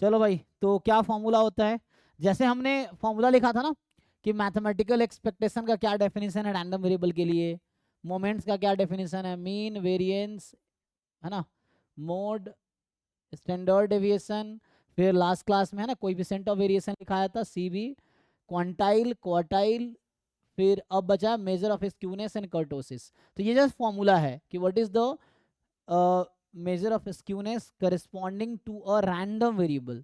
चलो भाई, तो क्या फॉर्मूला होता है? जैसे हमने फॉर्मूला लिखा था ना कि मैथमेटिकल एक्सपेक्टेशन का क्या डेफिनेशन है रैंडम वेरिएबल के लिए, मोमेंट्स का क्या डेफिनेशन है, मीन वेरिएंस, है ना, मोड, स्टैंडर्ड डेविएशन, फिर लास्ट क्लास में है ना कोएफिशिएंट ऑफ वेरिएशन लिखाया था सीबी, क्वांटाइल, क्वार्टाइल, फिर अब बचा measure of skewness and kurtosis. तो ये जस्ट फॉर्मूला है कि what is the measure of skewness corresponding to a random variable,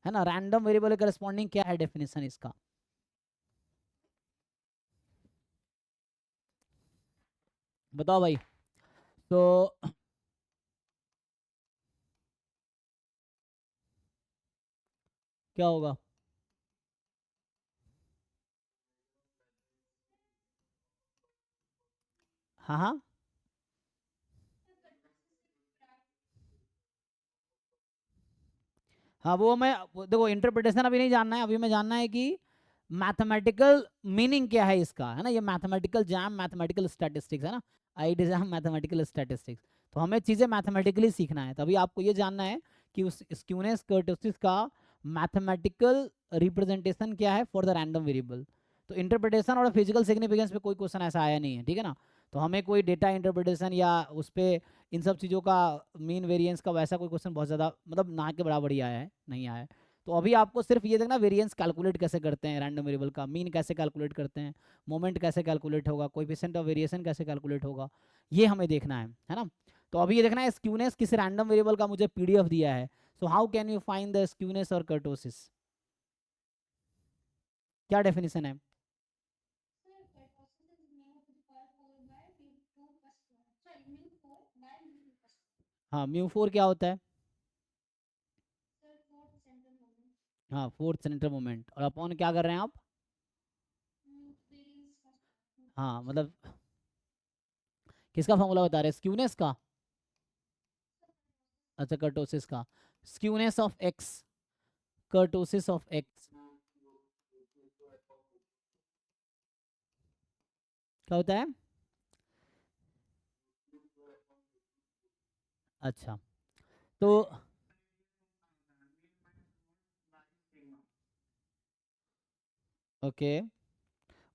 है ना, रैंडम वेरिएबल करस्पॉन्डिंग क्या है डेफिनेशन इसका। बताओ भाई। तो क्या होगा? हाँ हाँ हाँ, देखो इंटरप्रिटेशन अभी नहीं जानना है, अभी मैं जानना है कि मैथमेटिकल मीनिंग क्या है इसका, है ना। ये मैथमेटिकल जैम, मैथमेटिकल स्टैटिस्टिक्स है ना, आई एग्जाम मैथमेटिकल स्टैटिस्टिक्स। तो हमें चीज़ें मैथमेटिकली सीखना है, तभी आपको ये जानना है कि उस स्क्यूनेस कर्टोसिस का मैथमेटिकल रिप्रेजेंटेशन क्या है फॉर द रैंडम वेरिएबल। तो इंटरप्रिटेशन और फिजिकल सिग्निफिकेंस पे कोई क्वेश्चन ऐसा आया नहीं है, ठीक है ना। तो हमें कोई डेटा इंटरप्रिटेशन या उस पर इन सब चीज़ों का मीन वेरिएंस का वैसा कोई क्वेश्चन बहुत ज़्यादा मतलब ना के बराबर ही आया है, नहीं आया है। तो अभी आपको सिर्फ ये देखना वेरिएंस कैलकुलेट कैसे करते हैं रैंडम वेरिएबल का, मीन कैसे कैलकुलेट करते हैं, मोमेंट कैसे कैलकुलेट होगा, कोएफिशिएंट ऑफ वेरिएशन कैसे कैलकुलेट होगा, ये हमें देखना है ना। तो अभी ये देखना है स्क्यूनेस किस रैंडम वेरिएबल का मुझे पीडीएफ दिया है। So how can you find the skewness और कर्टोसिस, क्या डेफिनेशन है? हाँ, म्यू फोर क्या होता है? हाँ, फोर्थ सेंटर मोमेंट, और अपॉन क्या कर रहे हैं आप? हाँ मतलब किसका फॉर्मूला बता रहे हैं, स्क्यूनेस का? अच्छा, कर्टोसिस का। Skewness of x, kurtosis of x क्या होता है? अच्छा, तो ओके,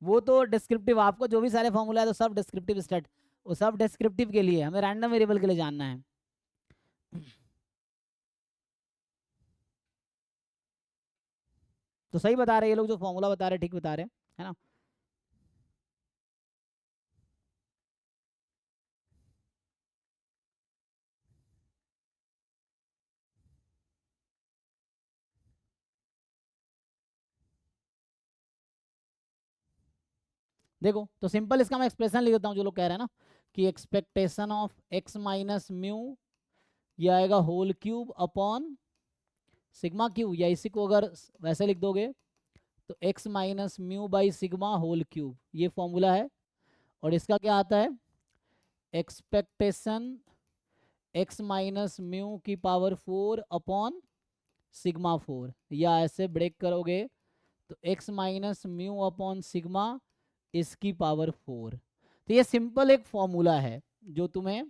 वो तो डिस्क्रिप्टिव, आपको जो भी सारे फॉर्मूला है तो सब डिस्क्रिप्टिव स्टेट, वो सब डिस्क्रिप्टिव के लिए, हमें रैंडम वेरिएबल के लिए जानना है। तो सही बता रहे हैं ये लोग, जो फॉर्मूला बता रहे हैं ठीक बता रहे हैं, है ना। देखो तो सिंपल इसका मैं एक्सप्रेशन लिख देता हूँ, जो लोग कह रहे हैं ना कि expectation of x minus mu, ये आएगा whole cube upon sigma cube, या इसी को अगर वैसे लिख दोगे तो x minus mu by sigma whole cube, ये फॉर्मूला है। और इसका क्या आता है, एक्सपेक्टेशन एक्स माइनस म्यू की पावर 4 अपॉन सिग्मा 4, या ऐसे ब्रेक करोगे तो x minus mu upon sigma इसकी पावर 4। तो ये सिंपल एक फॉर्मूला है जो तुम्हें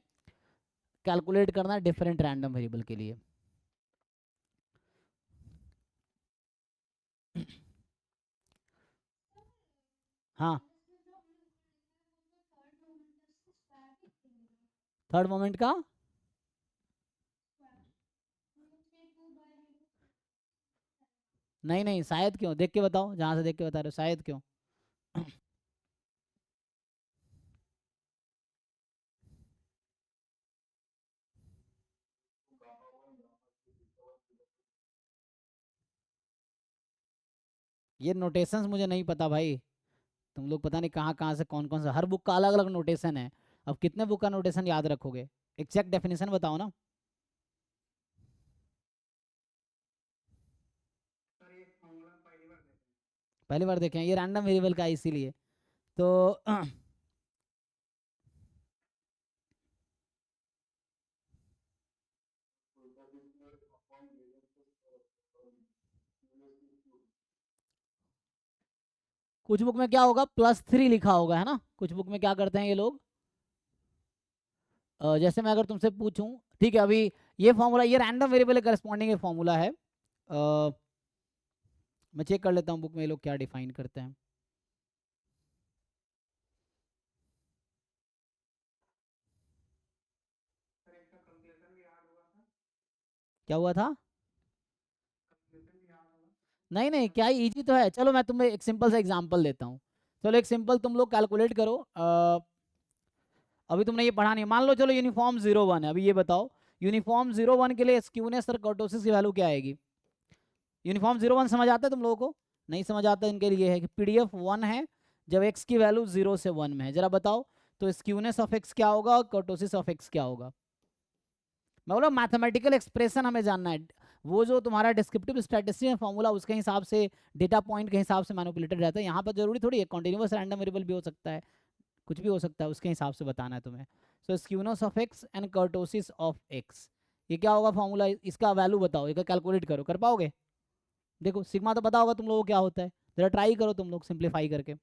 कैलकुलेट करना है डिफरेंट रैंडम वेरिएबल के लिए। हाँ, थर्ड मोमेंट का, नहीं नहीं, शायद क्यों, देख के बताओ, जहां से देख के बता रहे हो शायद क्यों। ये नोटेशंस मुझे नहीं पता भाई, तुम लोग पता नहीं कहाँ कहाँ से कौन कौन सा, हर बुक का अलग अलग नोटेशन है। अब कितने बुक का नोटेशन याद रखोगे, एग्जैक्ट डेफिनेशन बताओ ना। पहली बार देखे हैं, ये रैंडम वेरिएबल का है इसीलिए। तो कुछ बुक में क्या होगा, +3 लिखा होगा, है ना। कुछ बुक में क्या करते हैं ये लोग, जैसे मैं अगर तुमसे पूछूं, ठीक है, अभी ये फॉर्मूला, ये रैंडम वेरिएबल करस्पॉन्डिंग फॉर्मूला है, मैं चेक कर लेता हूँ बुक में ये लोग क्या डिफाइन करते हैं। क्या हुआ था? नहीं नहीं, क्या इजी तो है। चलो मैं तुम्हें एक सिंपल सा एग्जांपल देता हूँ। चलो एक सिंपल तुम लोग कैलकुलेट करो। अभी तुमने ये पढ़ा नहीं, मान लो चलो यूनिफॉर्म 0 1 है। अभी ये बताओ यूनिफॉर्म 0 1 के लिए स्क्यूनेस और कर्टोसिस की वैल्यू क्या आएगी? यूनिफॉर्म 0 1 समझ आता है तुम लोगों को? नहीं समझ आता इनके लिए है कि पीडीएफ 1 है जब एक्स की वैल्यू 0 से 1 में है। जरा बताओ तो स्क्यूनेस ऑफ एक्स क्या होगा और कर्टोसिस ऑफ एक्स क्या होगा? मैं बोला मैथमेटिकल एक्सप्रेशन हमें जानना है। वो जो तुम्हारा डिस्क्रिप्टिव स्टैटिस्टिक्स फॉर्मूला उसके हिसाब से डेटा पॉइंट के हिसाब से मैनिपुलेटेड रहता है। यहाँ पर जरूरी थोड़ी है, कॉन्टिन्यूस रैंडम वेरिएबल भी हो सकता है, कुछ भी हो सकता है, उसके हिसाब से बताना है तुम्हें। So skewness of x and kurtosis of x, ये क्या होगा फॉर्मूला? इसका वैल्यू बताओ, एक कैलकुलेट करो, कर पाओगे? देखो सिग्मा तो पता होगा तुम लोगों को क्या होता है, जरा ट्राई करो तुम लोग सिंप्लीफाई करके।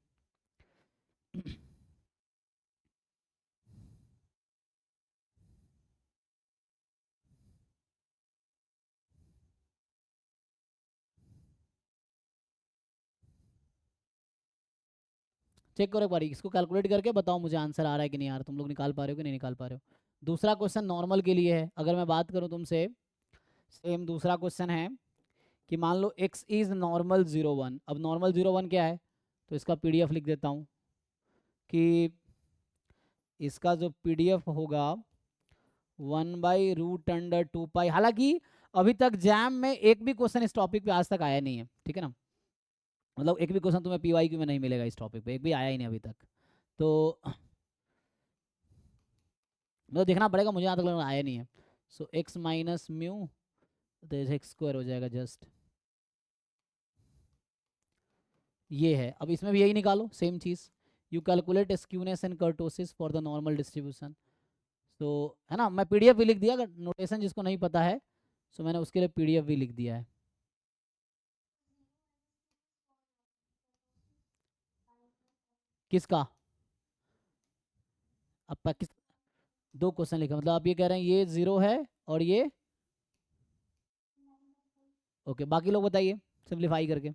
चेक करो एक बार, इसको कैलकुलेट करके बताओ मुझे आंसर आ रहा है कि नहीं आ रहा, तुम लोग निकाल पा रहे हो कि नहीं निकाल पा रहे हो। दूसरा क्वेश्चन नॉर्मल के लिए है। अगर मैं बात करूं तुमसे, सेम दूसरा क्वेश्चन है कि मान लो x इज नॉर्मल 0 1। अब नॉर्मल 0 1 क्या है? तो इसका पीडीएफ लिख देता हूँ कि इसका जो पीडीएफ होगा 1/√2π। हालांकि अभी तक जैम में एक भी क्वेश्चन इस टॉपिक पे आज तक आया नहीं है, ठीक है ना? मतलब एक भी क्वेश्चन तुम्हें पीवाईक्यू में नहीं मिलेगा इस टॉपिक पे, एक भी आया ही नहीं अभी तक। तो मतलब देखना पड़ेगा, मुझे यहाँ तक लग रहा है आया नहीं है। सो एक्स माइनस म्यू तो एक्स स्क्वायर हो जाएगा जस्ट, ये है। अब इसमें भी यही निकालो same cheese, you calculate skewness and kurtosis for the normal distribution. तो है ना, मैं पीडीएफ भी लिख दिया, अगर नोटेशन जिसको नहीं पता है सो मैंने उसके लिए पीडीएफ भी लिख दिया है। किसका? अब किस? दो क्वेश्चन लिखा, मतलब आप ये कह रहे हैं ये 0 है और ये ओके। बाकी लोग बताइए सिंप्लीफाई करके,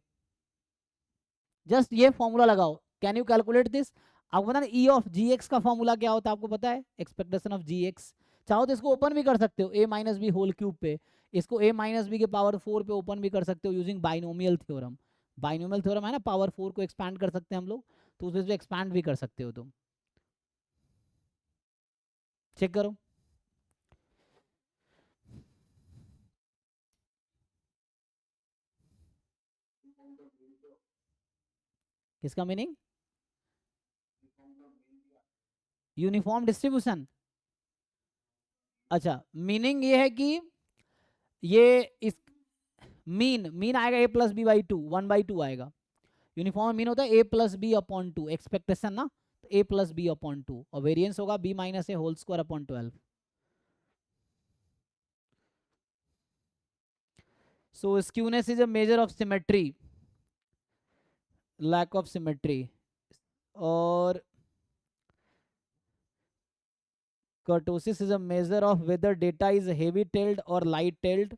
जस्ट ये फॉर्मूला लगाओ। Can you calculate this? आपको पता ना ई ऑफ जी एक्स का फॉर्मूला क्या होता है? आपको पता है एक्सपेक्टेशन ऑफ जी एक्स? चाहो तो इसको ओपन भी कर सकते हो, ए माइनस बी होल क्यूब पे, इसको ए माइनस बी के पावर 4 पे ओपन भी कर सकते हो using binomial theorem. Binomial theorem है ना, पावर 4 को एक्सपैंड कर सकते हैं हम लोग, तो उस पे एक्सपैंड भी कर सकते हो तुम। चेक करो। किसका मीनिंग? Uniform distribution. अच्छा, मीनिंग ये है कि ये इस मीन मीन आएगा a प्लस बी बाई 2, 1/2 आएगा। यूनिफॉर्म मीन होता है a plus b upon 2, expectation ना, तो a प्लस बी अपॉन 2, और वेरिएंस होगा b minus a whole square upon 12। So skewness is a measure of symmetry, lack of symmetry, और kurtosis is a measure of whether data is heavy tailed और light tailed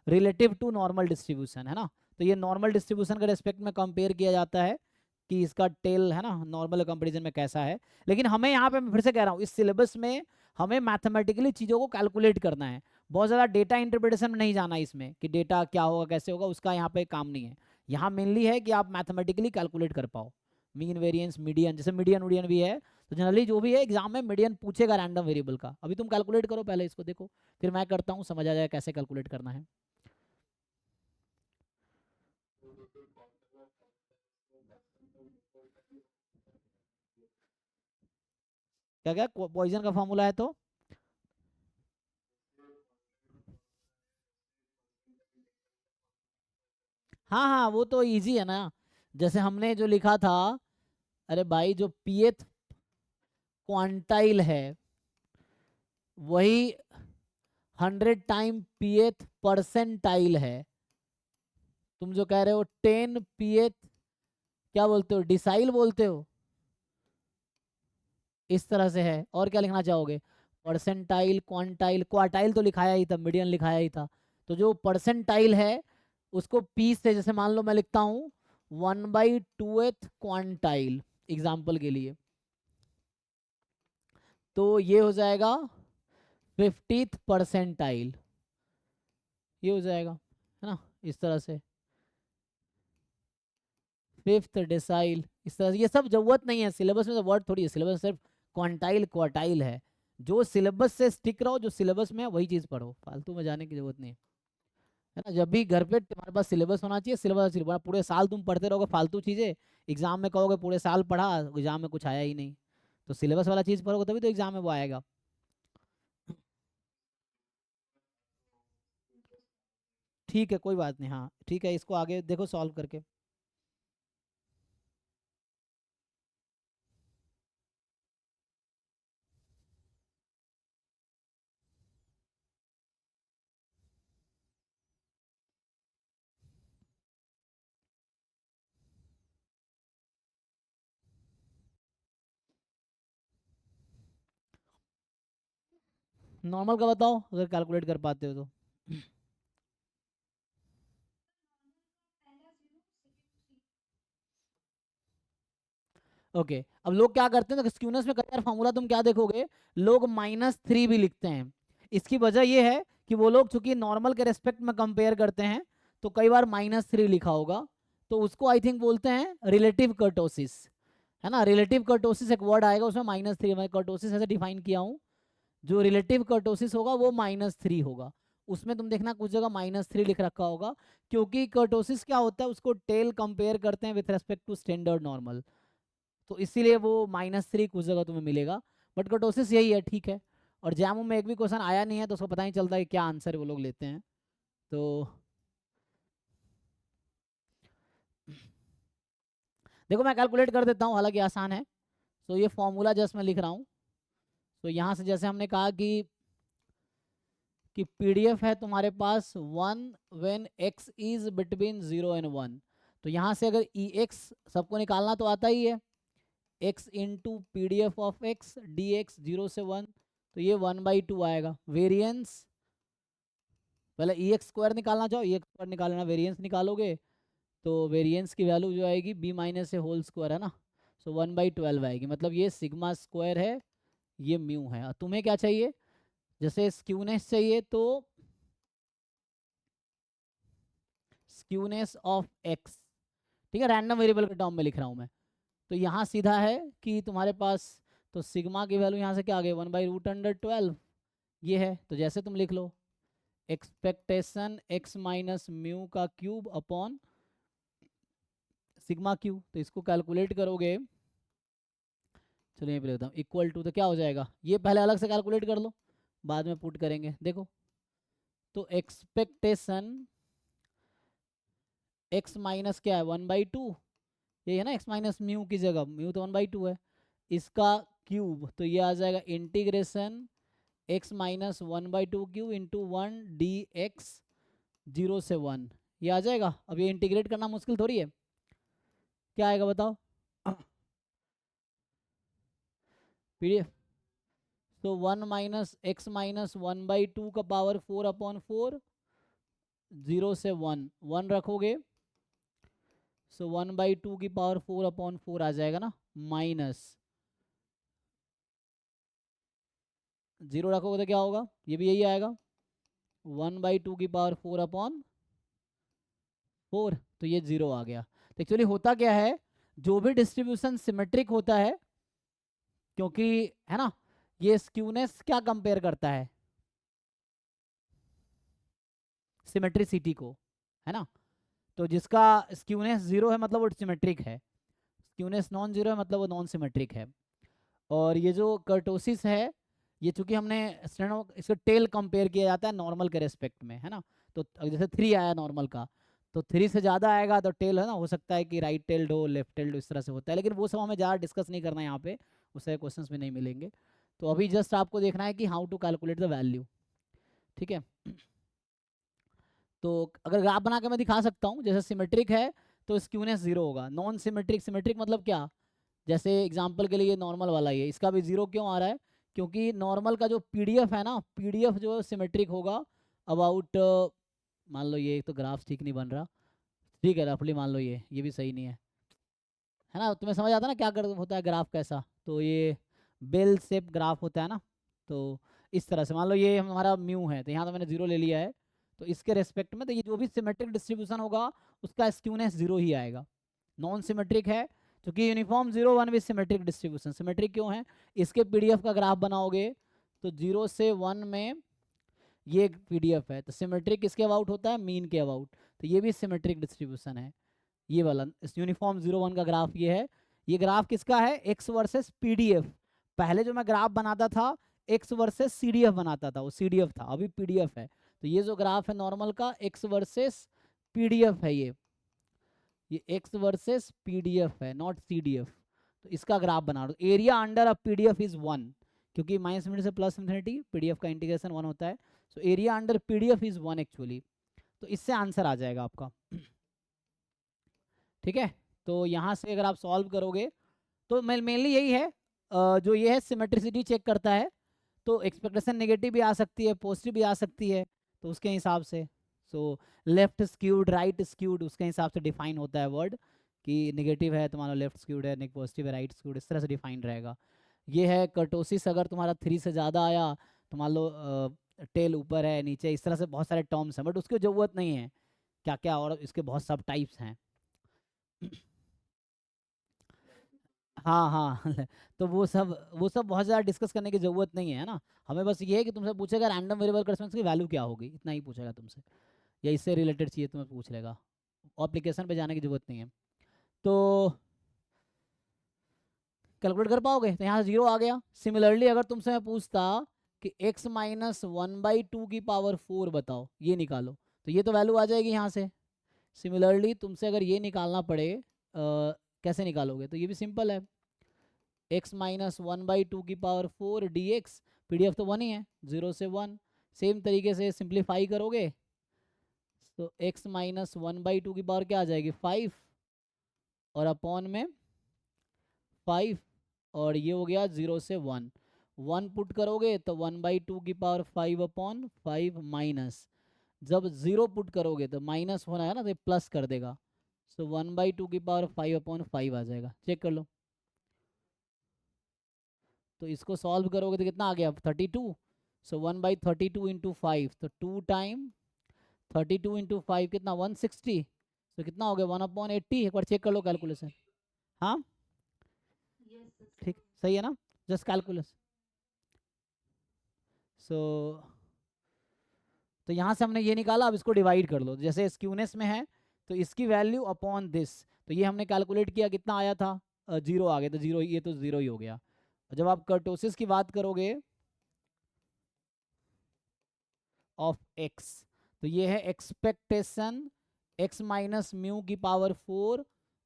relative to normal distribution, है ना? तो ये normal distribution के respect में compare किया जाता है कि इसका टेल है ना नॉर्मल कंपेरिजन में कैसा है। लेकिन हमें यहाँ पे, मैं फिर से कह रहा हूँ, इस सिलेबस में हमें मैथमेटिकली चीज़ों को कैलकुलेट करना है। बहुत ज़्यादा डेटा इंटरप्रिटेशन में नहीं जाना इसमें कि डेटा क्या होगा कैसे होगा, उसका यहाँ पे काम नहीं है। यहाँ मेनली है कि आप मैथमेटिकली कैलकुलेट कर पाओ मीन वेरिएंस मीडियन, जैसे मीडियन वीडियन भी है, तो जनरली जो भी है एग्जाम में मीडियन पूछेगा रैंडम वेरिएबल का। अभी तुम कैलकुलेट करो पहले इसको, देखो फिर मैं करता हूँ, समझ आ जाएगा कैसे कैलकुलेट करना है। क्या क्या पॉइजन का फॉर्मूला है तो? हाँ हाँ, वो तो इजी है ना, जैसे हमने जो लिखा था, अरे भाई जो पीएथ क्वांटाइल है वही 100 टाइम पीएथ परसेंटाइल है। तुम जो कह रहे हो 10 पीएथ क्या बोलते हो, डिसाइल बोलते हो, इस तरह से है। और क्या लिखना चाहोगे? परसेंटाइल, क्वांटाइल, क्वार्टाइल तो लिखाया ही था, मीडियन लिखाया ही था। तो जो परसेंटाइल है उसको पी से, जैसे मान लो मैं लिखता हूँ 1/2th क्वांटाइल एग्जाम्पल के लिए, तो ये हो जाएगा 50th परसेंटाइल, ये हो जाएगा, है ना, इस तरह से 5th डेसाइल, इस तरह से। ये सब जरूरत नहीं है सिलेबस में, तो वर्ड थोड़ी है सिलेबस, सिर्फ क्वांटाइल क्वार्टाइल है। जो सिलेबस से स्टिक रहो, जो सिलेबस में है वही चीज़ पढ़ो, फालतू में जाने की जरूरत नहीं है ना। जब भी घर पे तुम्हारे पास सिलेबस होना चाहिए, सिलेबस सिर्फ पूरे साल तुम पढ़ते रहोगे फालतू चीज़ें, एग्जाम में कहोगे पूरे साल पढ़ा, एग्जाम में कुछ आया ही नहीं। तो सिलेबस वाला चीज़ पढ़ोगे तभी तो एग्जाम में वो आएगा। ठीक है, कोई बात नहीं, हाँ ठीक है, इसको आगे देखो सॉल्व करके। नॉर्मल का बताओ अगर कैलकुलेट कर पाते हो तो। ओके अब लोग क्या करते हैं, तो स्क्यूनेस में कई बार फॉर्मूला तुम क्या देखोगे, लोग -3 भी लिखते हैं। इसकी वजह ये है कि वो लोग चूंकि नॉर्मल के रेस्पेक्ट में कंपेयर करते हैं, तो कई बार -3 लिखा होगा, तो उसको आई थिंक बोलते हैं रिलेटिव कर्टोसिस, है ना। रिलेटिव कर्टोसिस एक वर्ड आएगा उसमें -3, मैं कर्टोसिस ऐसे डिफाइन किया हूँ, जो रिलेटिव कर्टोसिस होगा वो -3 होगा। उसमें तुम देखना कुछ जगह -3 लिख रखा होगा, क्योंकि कर्टोसिस क्या होता है, उसको टेल कंपेयर करते हैं with respect to standard normal, तो इसीलिए वो -3 कुछ जगह तुम्हें मिलेगा। बट कर्टोसिस यही है, ठीक है। और जैमू में एक भी क्वेश्चन आया नहीं है, तो उसको पता नहीं चलता है क्या आंसर वो लोग लेते हैं। तो देखो मैं कैलकुलेट कर देता हूँ, हालांकि आसान है। तो ये फॉर्मूला जस्ट मैं लिख रहा हूँ। तो यहाँ से जैसे हमने कहा कि पीडीएफ है तुम्हारे पास 1 when x is between 0 and 1, तो यहाँ से अगर ई एक्स सबको निकालना तो आता ही है, x into P D F of x D x 0 से 1, तो ये 1/2 आएगा। वेरिएंस पहले ई एक्स स्क्वायर निकालना चाहो, ई एक्स स्क्वायर निकालना, वेरिएंस निकालोगे तो वेरिएंस की वैल्यू जो आएगी बी माइनस से होल स्क्वायर, है ना। सो 1/12 आएगी, मतलब ये सिग्मा स्क्वायर है, ये म्यू है। और तुम्हें क्या चाहिए, जैसे स्क्यूनेस चाहिए तो स्क्यूनेस ऑफ एक्स, ठीक है, रैंडम वेरिएबल के टर्म में लिख रहा हूँ मैं। तो यहाँ सीधा है कि तुम्हारे पास, तो सिग्मा की वैल्यू यहाँ से क्या आ गई 1/√12, ये है। तो जैसे तुम लिख लो एक्सपेक्टेशन x माइनस म्यू का क्यूब अपॉन सिग्मा क्यू, तो इसको कैलकुलेट करोगे, चलो यहीं पे लिखता हूँ, इक्वल टू, तो क्या हो जाएगा, ये पहले अलग से कैलकुलेट कर लो, बाद में पुट करेंगे। देखो तो एक्सपेक्टेशन x माइनस क्या है 1/2, ये है ना, x माइनस म्यू की जगह, म्यू तो 1/2 है, इसका क्यूब, तो ये आ जाएगा integration x minus 1/2 cube into 1 dx 0 से 1, ये आ जाएगा। अब ये इंटीग्रेट करना मुश्किल थोड़ी है, क्या आएगा बताओ पीडीएफ। तो 1 माइनस एक्स माइनस 1/2 का पावर 4/4, 0 से 1 रखोगे, सो 1/2 की पावर 4/4 आ जाएगा ना, माइनस 0 रखोगे तो क्या होगा, ये भी यही आएगा 1/2 की पावर 4/4, तो ये 0 आ गया। तो एक्चुअली होता क्या है, जो भी डिस्ट्रीब्यूशन सिमेट्रिक होता है, क्योंकि है ना, ये स्क्यूनेस क्या कंपेयर करता है, सिमेट्रिसिटी को, है ना। तो जिसका स्क्यूनेस 0 है मतलब वो सिमेट्रिक है, स्क्यूनेस नॉन जीरो है मतलब वो नॉन सिमेट्रिक है। और ये जो कर्टोसिस है, ये चूंकि हमने इसका टेल कंपेयर किया जाता है नॉर्मल के रेस्पेक्ट में, है ना। तो जैसे 3 आया नॉर्मल का, तो 3 से ज़्यादा आएगा तो टेल, है ना, हो सकता है कि राइट टेल्ड हो, लेफ्ट टेल्ड हो, इस तरह से होता है, लेकिन वो सब हमें ज़्यादा डिस्कस नहीं करना है यहाँ पे, उससे क्वेश्चंस में नहीं मिलेंगे। तो अभी जस्ट आपको देखना है कि how to calculate the value, ठीक है। तो अगर ग्राफ बना के मैं दिखा सकता हूँ, जैसे सिमेट्रिक है तो स्क्यूनेस 0 होगा, नॉन सिमेट्रिक, सिमेट्रिक मतलब क्या, जैसे एग्जांपल के लिए ये नॉर्मल वाला ही है, इसका भी 0 क्यों आ रहा है, क्योंकि नॉर्मल का जो पीडीएफ है ना, पीडीएफ जो सिमेट्रिक होगा अबाउट मान लो ये तो ग्राफ ठीक नहीं बन रहा, ठीक है रफली मान लो ये भी सही नहीं है ना। तुम्हें समझ आता ना क्या कर होता है ग्राफ कैसा, तो ये बेल शेप ग्राफ होता है ना। तो इस तरह से मान लो ये हमारा म्यू है, तो यहाँ तो मैंने जीरो ले लिया है, तो इसके रेस्पेक्ट में तो ये जो भी सिमेट्रिक डिस्ट्रीब्यूशन होगा उसका स्क्यूनेस जीरो ही आएगा। नॉन सिमेट्रिक है क्योंकि uniform 0 1 with symmetric distribution. Symmetric क्यों है, इसके पीडीएफ का ग्राफ बनाओगे तो 0 से 1 में ये पीडीएफ है, तो सिमेट्रिक किसके अबाउट होता है, मीन के अबाउट, तो ये भी सिमेट्रिक डिस्ट्रीब्यूशन है। ये वाला इस यूनिफॉर्म 0 1 का ग्राफ ये है। ये ग्राफ किसका है, एक्स वर्सेस पीडीएफ। पहले जो मैं ग्राफ बनाता था एक्स वर्सेस सीडीएफ बनाता था, वो सीडीएफ था, अभी पीडीएफ है। तो ये जो ग्राफ है नॉर्मल का एक्स वर्सेस पीडीएफ है, ये एक्स वर्सेस पीडीएफ है, नॉट सीडीएफ। तो इसका ग्राफ बना दो। Area under a PDF is 1, क्योंकि माइनस इन्फिनिटी से प्लस इन्फिनिटी पीडीएफ का इंटीग्रेशन 1 होता है। So area under PDF is 1 actually. तो इससे आंसर आ जाएगा आपका। ठीक है, तो यहाँ से अगर आप सॉल्व करोगे तो मेनली यही है, जो ये है सिमेट्रिसिटी चेक करता है। तो एक्सपेक्टेशन नेगेटिव भी आ सकती है, पॉजिटिव भी आ सकती है, तो उसके हिसाब से so left skewed right skewed उसके हिसाब से डिफाइन होता है वर्ड, कि नेगेटिव है तो मान लो लेफ्ट स्क्यूड है, पॉजिटिव है राइट स्क्यूड, इस तरह से डिफाइन रहेगा। ये है कर्टोसिस, अगर तुम्हारा 3 से ज़्यादा आया तो मान लो टेल ऊपर है नीचे, इस तरह से बहुत सारे टर्म्स हैं, बट उसकी ज़रूरत नहीं है क्या क्या, और इसके बहुत सब टाइप्स हैं। हाँ हाँ तो वो सब बहुत ज़्यादा डिस्कस करने की ज़रूरत नहीं है ना। हमें बस ये है कि तुमसे पूछेगा रैंडम वेरिएबल करस्पेंस की वैल्यू क्या होगी, इतना ही पूछेगा तुमसे, या इससे रिलेटेड चाहिए तुम्हें पूछ लेगा, एप्लीकेशन पे जाने की ज़रूरत नहीं है। तो कैलकुलेट कर पाओगे, तो यहाँ से 0 आ गया। सिमिलरली अगर तुमसे मैं पूछता कि x माइनस 1/2 की पावर 4 बताओ, ये निकालो, तो ये तो वैल्यू आ जाएगी यहाँ से। सिमिलरली तुमसे अगर ये निकालना पड़े कैसे निकालोगे, तो ये भी सिंपल है, x माइनस 1/2 की पावर 4 dx, पीडीएफ तो 1 ही है, 0 से 1। सेम तरीके से सिंप्लीफाई करोगे तो x माइनस 1/2 की पावर क्या आ जाएगी 5, और अपॉन में 5, और ये हो गया 0 से 1। 1 पुट करोगे तो 1/2 की पावर 5/5 माइनस, जब 0 पुट करोगे तो माइनस होना है ना, तो ये प्लस कर देगा। सो 1/2 की पावर 5/5 आ जाएगा, चेक कर लो। तो इसको सॉल्व करोगे तो कितना आ गया 32। सो 1/32 इंटू 5, तो 2 टाइम 32 इंटू 5 कितना 160। तो कितना हो गया 1/80। एक बार चेक कर लो कैलकुलेशन। हाँ ठीक सही है ना, जस्ट कैलकुलेशन। सो तो यहाँ से हमने ये निकाला, अब इसको डिवाइड कर लो, जैसे स्क्यूनेस में है तो इसकी वैल्यू अपॉन दिस, तो ये हमने कैलकुलेट किया कितना आया था 0 आ गया, तो 0, ये तो 0 ही हो गया। जब आप कर्टोसिस की बात करोगे ऑफ x, तो ये है एक्सपेक्टेशन x माइनस म्यू की पावर 4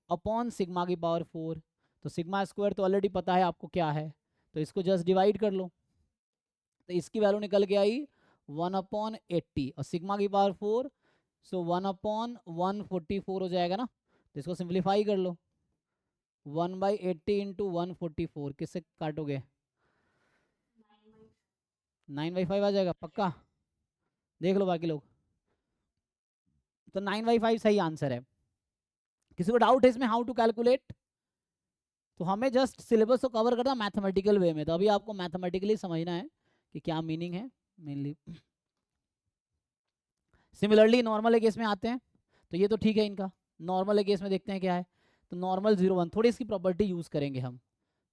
अपॉन सिग्मा की पावर 4। तो सिग्मा स्क्वायर तो ऑलरेडी पता है आपको क्या है, तो इसको जस्ट डिवाइड कर लो, तो इसकी वैल्यू निकल के आई 1/80, और सिग्मा की पावर 4, सो 1/144 हो जाएगा ना। तो इसको सिंप्लीफाई कर लो, 1/80 इंटू 144 किससे काटोगे 9/5 आ जाएगा पक्का, देख लो बाकी लोग। तो 9/5 सही आंसर है। किसी को डाउट है इसमें हाउ टू कैलकुलेट, तो हमें जस्ट सिलेबस को कवर करना मैथमेटिकल वे में, तो अभी आपको मैथमेटिकली समझना है कि क्या मीनिंग है मेनली। सिमिलरली नॉर्मल केस में आते हैं, तो ये तो ठीक है इनका, नॉर्मल केस में देखते हैं क्या है। तो नॉर्मल 0 1 थोड़ी इसकी प्रॉपर्टी यूज़ करेंगे हम।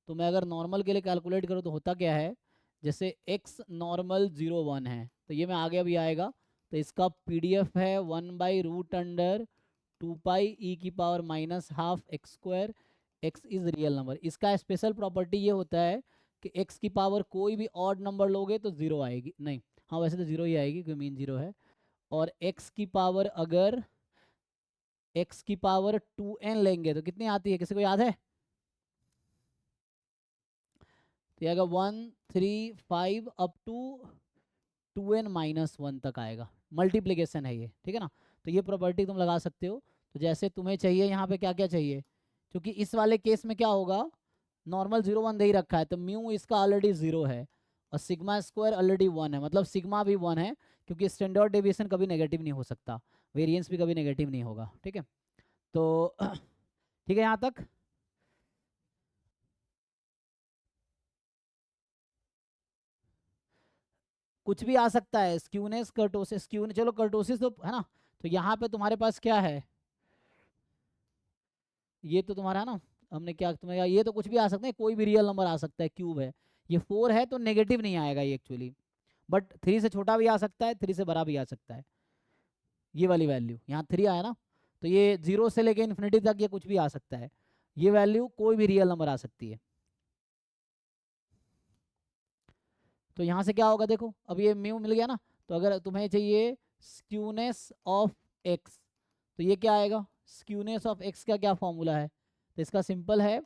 तो मैं अगर नॉर्मल के लिए कैलकुलेट करूँ तो होता क्या है, जैसे x नॉर्मल 0 1 है, तो ये मैं आगे अभी आएगा, तो इसका पीडीएफ है 1/√2 e की power minus half x square, x is real number. इसका स्पेशल प्रॉपर्टी ये होता है कि x की पावर कोई भी ऑड नंबर लोगे तो 0 आएगी, नहीं हाँ वैसे तो 0 ही आएगी क्योंकि मीन 0 है। और x की पावर अगर x की पावर 2n लेंगे तो कितनी आती है, किसी को याद है? तो ये आएगा 1 3 5 अप टू 2n माइनस 1 तक आएगा, मल्टीप्लिकेशन है ये, ठीक है ना। तो ये प्रॉपर्टी तुम लगा सकते हो। तो जैसे तुम्हें चाहिए यहाँ पे क्या क्या चाहिए, क्योंकि इस वाले केस में क्या होगा, नॉर्मल 0 1 दे ही रखा है, तो म्यू इसका ऑलरेडी 0 है, और सिग्मा स्क्वायर ऑलरेडी 1 है, मतलब सिग्मा भी 1 है, क्योंकि स्टैंडर्ड डेविएशन कभी नेगेटिव नहीं हो सकता, वेरिएंस भी कभी नेगेटिव नहीं होगा, ठीक है। तो ठीक है यहाँ तक। कुछ भी आ सकता है, स्क्यूनेस, कर्टोसिस, स्क्यूनेस, चलो कर्टोसिस तो है ना। तो यहाँ पे तुम्हारे पास क्या है, ये तो तुम्हारा है ना, हमने क्या तुम्हें, ये तो कुछ भी आ सकता है, कोई भी रियल नंबर आ सकता है, क्यूब है, ये 4 है तो नेगेटिव नहीं आएगा ये एक्चुअली, बट 3 से छोटा भी आ सकता है, 3 से बड़ा भी आ सकता है। ये वाली वैल्यू यहाँ 3 आया ना, तो ये 0 से लेके इन्फिनिटी तक ये कुछ भी आ सकता है, ये वैल्यू कोई भी रियल नंबर आ सकती है। तो यहाँ से क्या होगा देखो, अब ये म्यू मिल गया ना, तो अगर तुम्हें चाहिए स्क्यूनेस ऑफ एक्स, तो ये क्या आएगा, स्क्यूनेस ऑफ एक्स का क्या फॉर्मूला है, तो इसका सिंपल है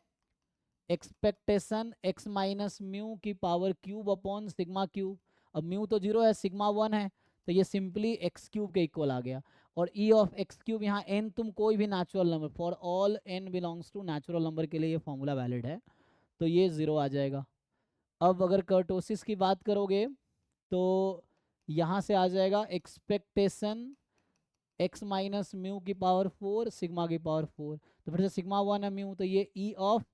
एक्सपेक्टेशन एक्स माइनस म्यू की power cube upon sigma cube. अब म्यू तो 0 है, सिग्मा 1 है, तो ये सिंपली एक्स क्यूब के इक्वल आ गया। और ई ऑफ एक्स क्यूब, यहाँ एन तुम कोई भी natural number, for all n belongs to natural number के लिए ये फॉर्मूला वैलिड है, तो ये 0 आ जाएगा। अब अगर कर्टोसिस की बात करोगे तो यहाँ से आ जाएगा एक्सपेक्टेशन एक्स माइनस म्यू की पावर 4 सिग्मा की पावर 4, तो फिर से सिग्मा 1 है म्यू, तो ये ई ऑफ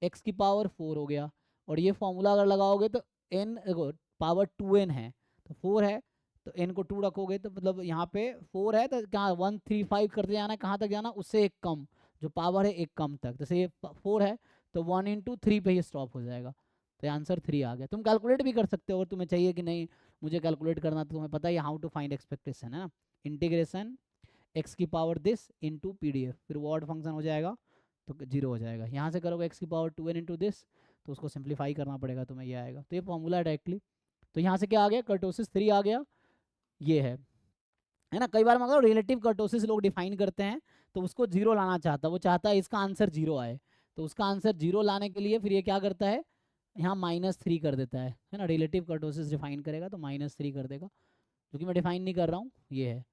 एक्स की पावर 4 हो गया। और ये फॉर्मूला अगर लगाओगे तो एन देखो पावर 2n है, तो 4 है तो n को 2 रखोगे, तो मतलब यहाँ पे 4 है तो कहाँ 135 करते जाना है, कहाँ तक जाना, उससे एक कम, जो पावर है एक कम तक, जैसे ये 4 है तो 1 इंटू 3 पे ही स्टॉप हो जाएगा, तो आंसर 3 आ गया। तुम कैलकुलेट भी कर सकते हो अगर तुम्हें चाहिए कि नहीं मुझे कैलकुलेट करना, तो तुम्हें पता है हाउ टू फाइंड एक्सपेक्टेशन है ना, इंटीग्रेशन एक्स की पावर दिस इंटू PDF, फिर वॉर्ड फंक्शन हो जाएगा तो 0 हो जाएगा। यहाँ से करोगे एक्स की पावर 2n इंटू दिस, तो उसको सिंप्लीफाई करना पड़ेगा, तुम्हें ये आएगा, तो ये फॉर्मूला है डायरेक्टली। तो यहाँ से क्या आ गया, कर्टोसिस 3 आ गया, ये है ना। कई बार मतलब रिलेटिव कर्टोसिस लोग डिफाइन करते हैं, तो उसको 0 लाना चाहता है, वो चाहता है इसका आंसर 0 आए, तो उसका आंसर 0 लाने के लिए फिर ये क्या करता है, यहाँ -3 कर देता है ना। रिलेटिव कर्टोसिस डिफाइन करेगा तो -3 कर देगा, क्योंकि मैं डिफाइन नहीं कर रहा हूँ, ये है।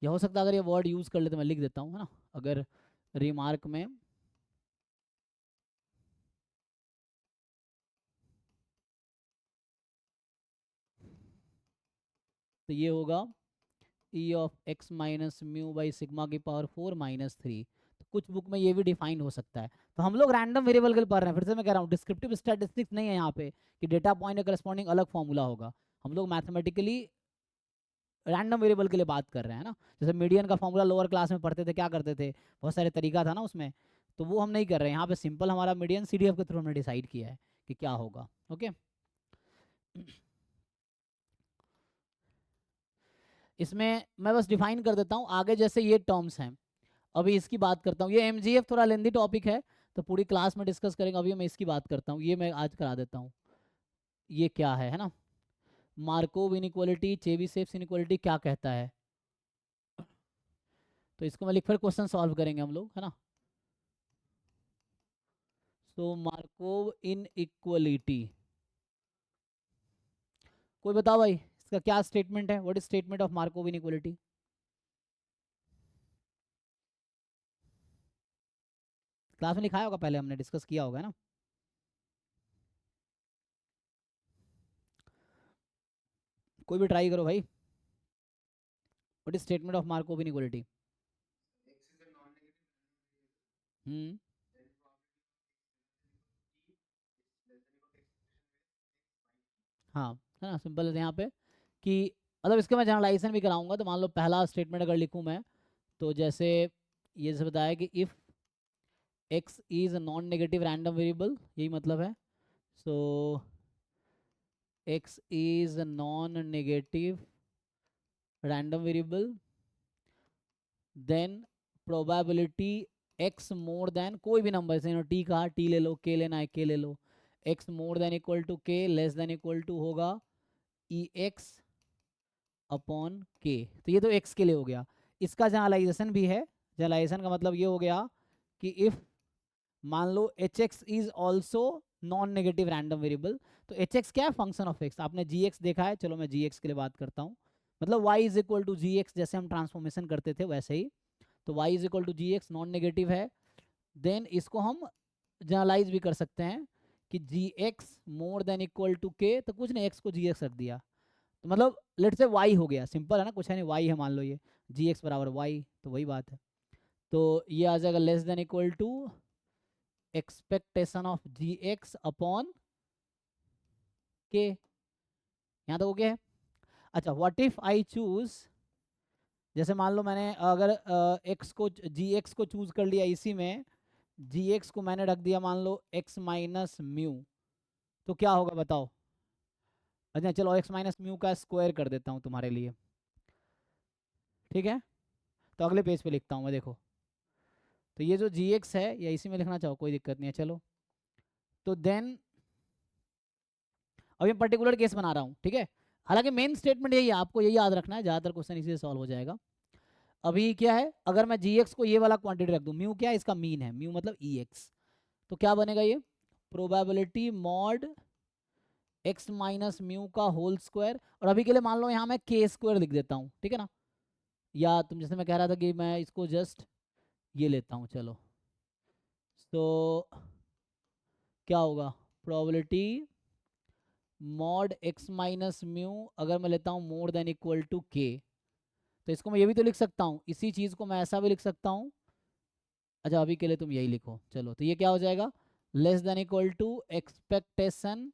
यह हो सकता है अगर ये वर्ड यूज़ कर ले तो मैं लिख देता हूँ, है ना, अगर रिमार्क में, तो ये होगा ई of x minus mu by sigma की पावर 4 -3, तो कुछ बुक में ये भी डिफाइन हो सकता है। तो हम लोग रैंडम वेरिएबल के लिए पढ़ रहे हैं, फिर से मैं कह रहा हूँ डिस्क्रिप्टिव स्टैटिस्टिक्स नहीं है यहाँ पे कि डेटा पॉइंट के करस्पॉन्डिंग अलग फॉर्मूला होगा, हम लोग मैथमेटिकली रैंडम वेरिएबल के लिए बात कर रहे हैं ना। जैसे मीडियन का फॉर्मूला लोअर क्लास में पढ़ते थे, क्या करते थे, बहुत सारे तरीका था ना उसमें, तो वो हम नहीं कर रहे हैं यहाँ पे, सिंपल हमारा मीडियन CDF के थ्रू हमने डिसाइड किया है कि क्या होगा। ओके, इसमें मैं बस डिफाइन कर देता हूँ आगे, जैसे ये टर्म्स हैं, अभी इसकी बात करता हूँ। ये MGF थोड़ा लेंदी टॉपिक है, तो पूरी क्लास में डिस्कस करेंगे, अभी मैं इसकी बात करता हूँ, ये मैं आज करा देता हूँ। ये क्या है ना, मार्कोव इनइक्वालिटी, चेबीशेव्स इनइक्वालिटी क्या कहता है, तो इसको मैं लिख कर क्वेश्चन सॉल्व करेंगे हम लोग, है ना। तो मार्कोव इनइक्वालिटी, कोई बताओ भाई इसका क्या स्टेटमेंट है, what is statement of Markov inequality. Class में लिखाया होगा, पहले हमने डिस्कस किया होगा ना। कोई भी ट्राई करो भाई, what is statement of Markov inequality. Hmm, हाँ, है ना, सिंपल है यहाँ पे कि मतलब इसके मैं जनरलाइजेशन भी कराऊंगा, तो मान लो पहला स्टेटमेंट अगर लिखूँ मैं, तो जैसे ये से बताया कि if x is non negative random variable, यही मतलब है। So x is non negative random variable, then probability x more than कोई भी नंबर, जैसे टी कहा, टी ले लो, के लेना है के ले लो, x more than equal to k, less than equal to होगा ई एक्स अपॉन के, तो ये तो एक्स के लिए हो गया। इसका जनरलाइजेशन भी है, जनरलाइजेशन का मतलब ये हो गया कि इफ मान लो h x is also non negative random variable, तो एच एक्स क्या है, फंक्शन ऑफ एक्स, आपने जी एक्स देखा है, चलो मैं जी एक्स के लिए बात करता हूँ, मतलब y is equal to g x, जैसे हम ट्रांसफॉर्मेशन करते थे वैसे ही, तो y is equal to g x non negative है। देन इसको हम जनरलाइज भी कर सकते हैं कि g x more than equal to k, तो कुछ नहीं एक्स को जी एक्स रख दिया, तो मतलब लेट से वाई हो गया, सिंपल है ना, कुछ है नहीं, वाई है मान लो, ये जी एक्स बराबर वाई, तो वही बात है। तो ये आ जाएगा less than equal to expectation of g x upon k, यहाँ तक हो गया है। अच्छा व्हाट इफ आई चूज, जैसे मान लो मैंने अगर एक्स को जी एक्स को चूज कर लिया, इसी में जी एक्स को मैंने रख दिया मान लो एक्स माइनस म्यू, तो क्या होगा बताओ। अच्छा चलो एक्स माइनस म्यू का स्क्वायर कर देता हूँ तुम्हारे लिए, ठीक है, तो अगले पेज पे लिखता हूँ मैं, देखो तो ये जो जी एक्स है या इसी में लिखना चाहो कोई दिक्कत नहीं है, चलो तो देन अब ये पर्टिकुलर केस बना रहा हूँ, ठीक है, हालांकि मेन स्टेटमेंट यही है, आपको यही याद रखना है, ज़्यादातर क्वेश्चन इसी से सॉल्व हो जाएगा। अभी क्या है, अगर मैं जी एक्स को ये वाला क्वांटिटी रख दूँ, म्यू क्या है, इसका मीन है, म्यू मतलब ई एक्स, तो क्या बनेगा ये probability mod x minus mu का होल स्क्वायर, और अभी के लिए मान लो यहाँ मैं के स्क्वायर लिख देता हूँ, ठीक है ना, या तुम जैसे मैं कह रहा था कि मैं इसको जस्ट ये लेता हूँ, चलो तो क्या होगा probability mod x minus mu, अगर मैं लेता हूँ मोर देन इक्वल टू के, तो इसको मैं ये भी तो लिख सकता हूँ, इसी चीज़ को मैं ऐसा भी लिख सकता हूँ, अच्छा अभी के लिए तुम यही लिखो, चलो तो ये क्या हो जाएगा less than equal to expectation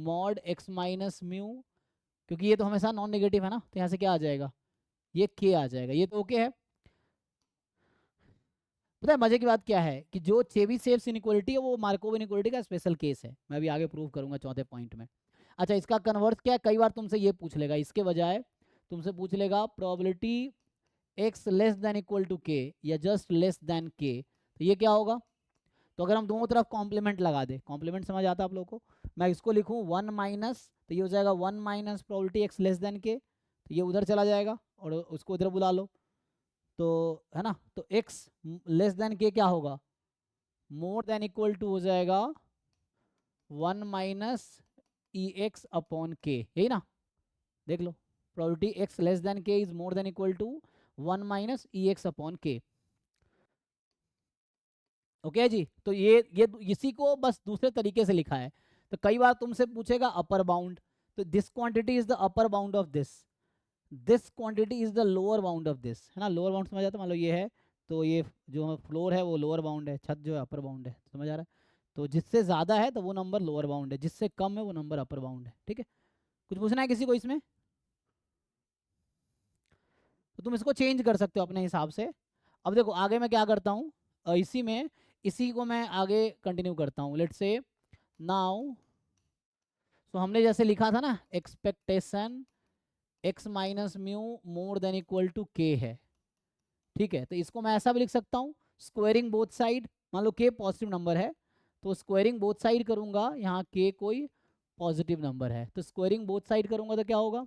mod x minus mu, क्योंकि ये तो हमेशा नॉन नेगेटिव है ना, तो यहाँ से क्या आ जाएगा ये के आ जाएगा, ये तो ओके है। पता है मजे की बात क्या है कि जो चेबीशेव इनइक्वालिटी है वो मार्कोव इनइक्वालिटी का स्पेशल केस है, मैं अभी आगे प्रूव करूंगा चौथे पॉइंट में। अच्छा इसका कन्वर्स क्या है, कई बार तुमसे ये पूछ लेगा, इसके बजाय तुमसे पूछ लेगा probability x less than equal to k या जस्ट लेस देन के, तो ये क्या होगा, तो अगर हम दोनों तरफ कॉम्प्लीमेंट लगा दे, कॉम्प्लीमेंट समझ आता है आप लोगों को, मैं इसको लिखूँ वन माइनस, तो ये हो जाएगा one minus probability x less than k, तो ये उधर चला जाएगा और उसको इधर बुला लो, तो है ना, तो x लेस देन के क्या होगा मोर देन इक्वल टू हो जाएगा one minus e x upon k, यही ना, देख लो probability x less than k is more than equal to one minus e x upon k, okay जी। तो ये इसी को बस दूसरे तरीके से लिखा है, तो कई बार तुमसे पूछेगा अपर बाउंड, तो this quantity is the upper bound of this quantity is the lower bound of this, है ना, लोअर बाउंड समझ आता है, मान लो ये है, तो ये जो फ्लोर है वो लोअर बाउंड है, छत जो है अपर बाउंड है, समझ आ रहा है, तो जिससे ज़्यादा है तो वो नंबर लोअर बाउंड है, जिससे कम है वो नंबर अपर बाउंड है, ठीक है। कुछ पूछना है किसी को इसमें, तो तुम इसको चेंज कर सकते हो अपने हिसाब से। अब देखो आगे मैं क्या करता हूँ, इसी में इसी को मैं आगे कंटिन्यू करता हूँ, लेट्स से नाउ, तो हमने जैसे लिखा था ना expectation x minus mu more than equal to k है, ठीक है, तो इसको मैं ऐसा भी लिख सकता हूँ स्क्वायरिंग बोथ साइड, मान लो के पॉजिटिव नंबर है तो स्क्वायरिंग बोथ साइड करूंगा, यहाँ के कोई पॉजिटिव नंबर है तो स्क्वायरिंग बोथ साइड करूंगा तो क्या होगा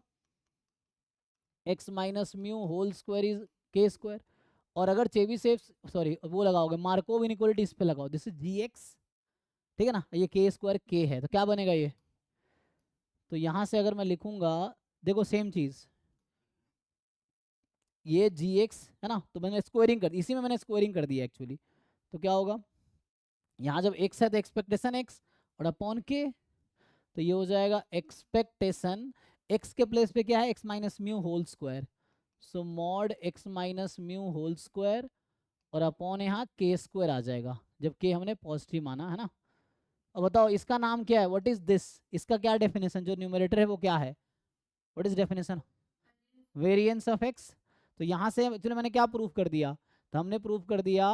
x minus mu whole square is k square, और अगर चेबीशेव सॉरी वो लगाओगे मार्कोव इनइक्वालिटी इस पे लगाओ, दिस इज जी एक्स, ठीक है ना, ये के स्क्वायर के है, तो क्या बनेगा ये, तो यहाँ से अगर मैं लिखूंगा देखो सेम चीज़, ये जी एक्स है ना, तो मैंने स्क्वायरिंग कर दी, इसी में मैंने स्क्वायरिंग कर दिया एक्चुअली, तो क्या होगा यहाँ जब x है तो एक्सपेक्टेशन x और अपॉन के, तो ये हो जाएगा एक्सपेक्टेशन x के प्लेस पे क्या है x minus mu whole square, so mod x minus mu whole square और अपॉन यहाँ के स्क्वायर आ जाएगा, जब के हमने पॉजिटिव माना है ना। अब बताओ इसका नाम क्या है, व्हाट इज दिस, इसका क्या डेफिनेशन, जो न्यूमरेटर है वो क्या है, what is definition variance of x, तो यहाँ से एक्चुअली मैंने क्या प्रूफ कर दिया, तो हमने प्रूफ कर दिया,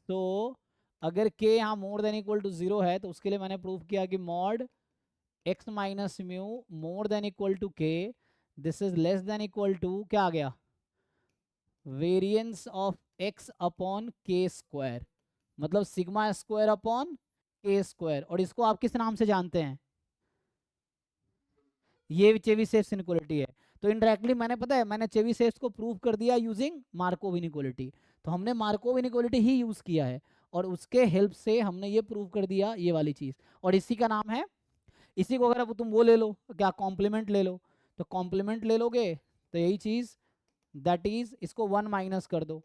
तो अगर k यहाँ मोर देन इक्वल टू 0 है तो उसके लिए मैंने प्रूफ किया कि mod x minus mu more than equal to k, this is less than equal to क्या आ गया variance of x upon k square, मतलब sigma square upon k square, और इसको आप किस नाम से जानते हैं, ये चेबीशेव इनइक्वालिटी है, तो इनडायरेक्टली मैंने पता है मैंने चेबीशेव को प्रूव कर दिया यूजिंग मार्कोव इनइक्वालिटी, तो हमने मार्कोव इनइक्वालिटी ही यूज किया है और उसके हेल्प से हमने ये प्रूव कर दिया ये वाली चीज, और इसी का नाम है, इसी को अगर अब तुम वो ले लो क्या कॉम्प्लीमेंट ले लो, तो कॉम्प्लीमेंट ले लोगे तो यही चीज दैट इज इसको वन माइनस कर दो,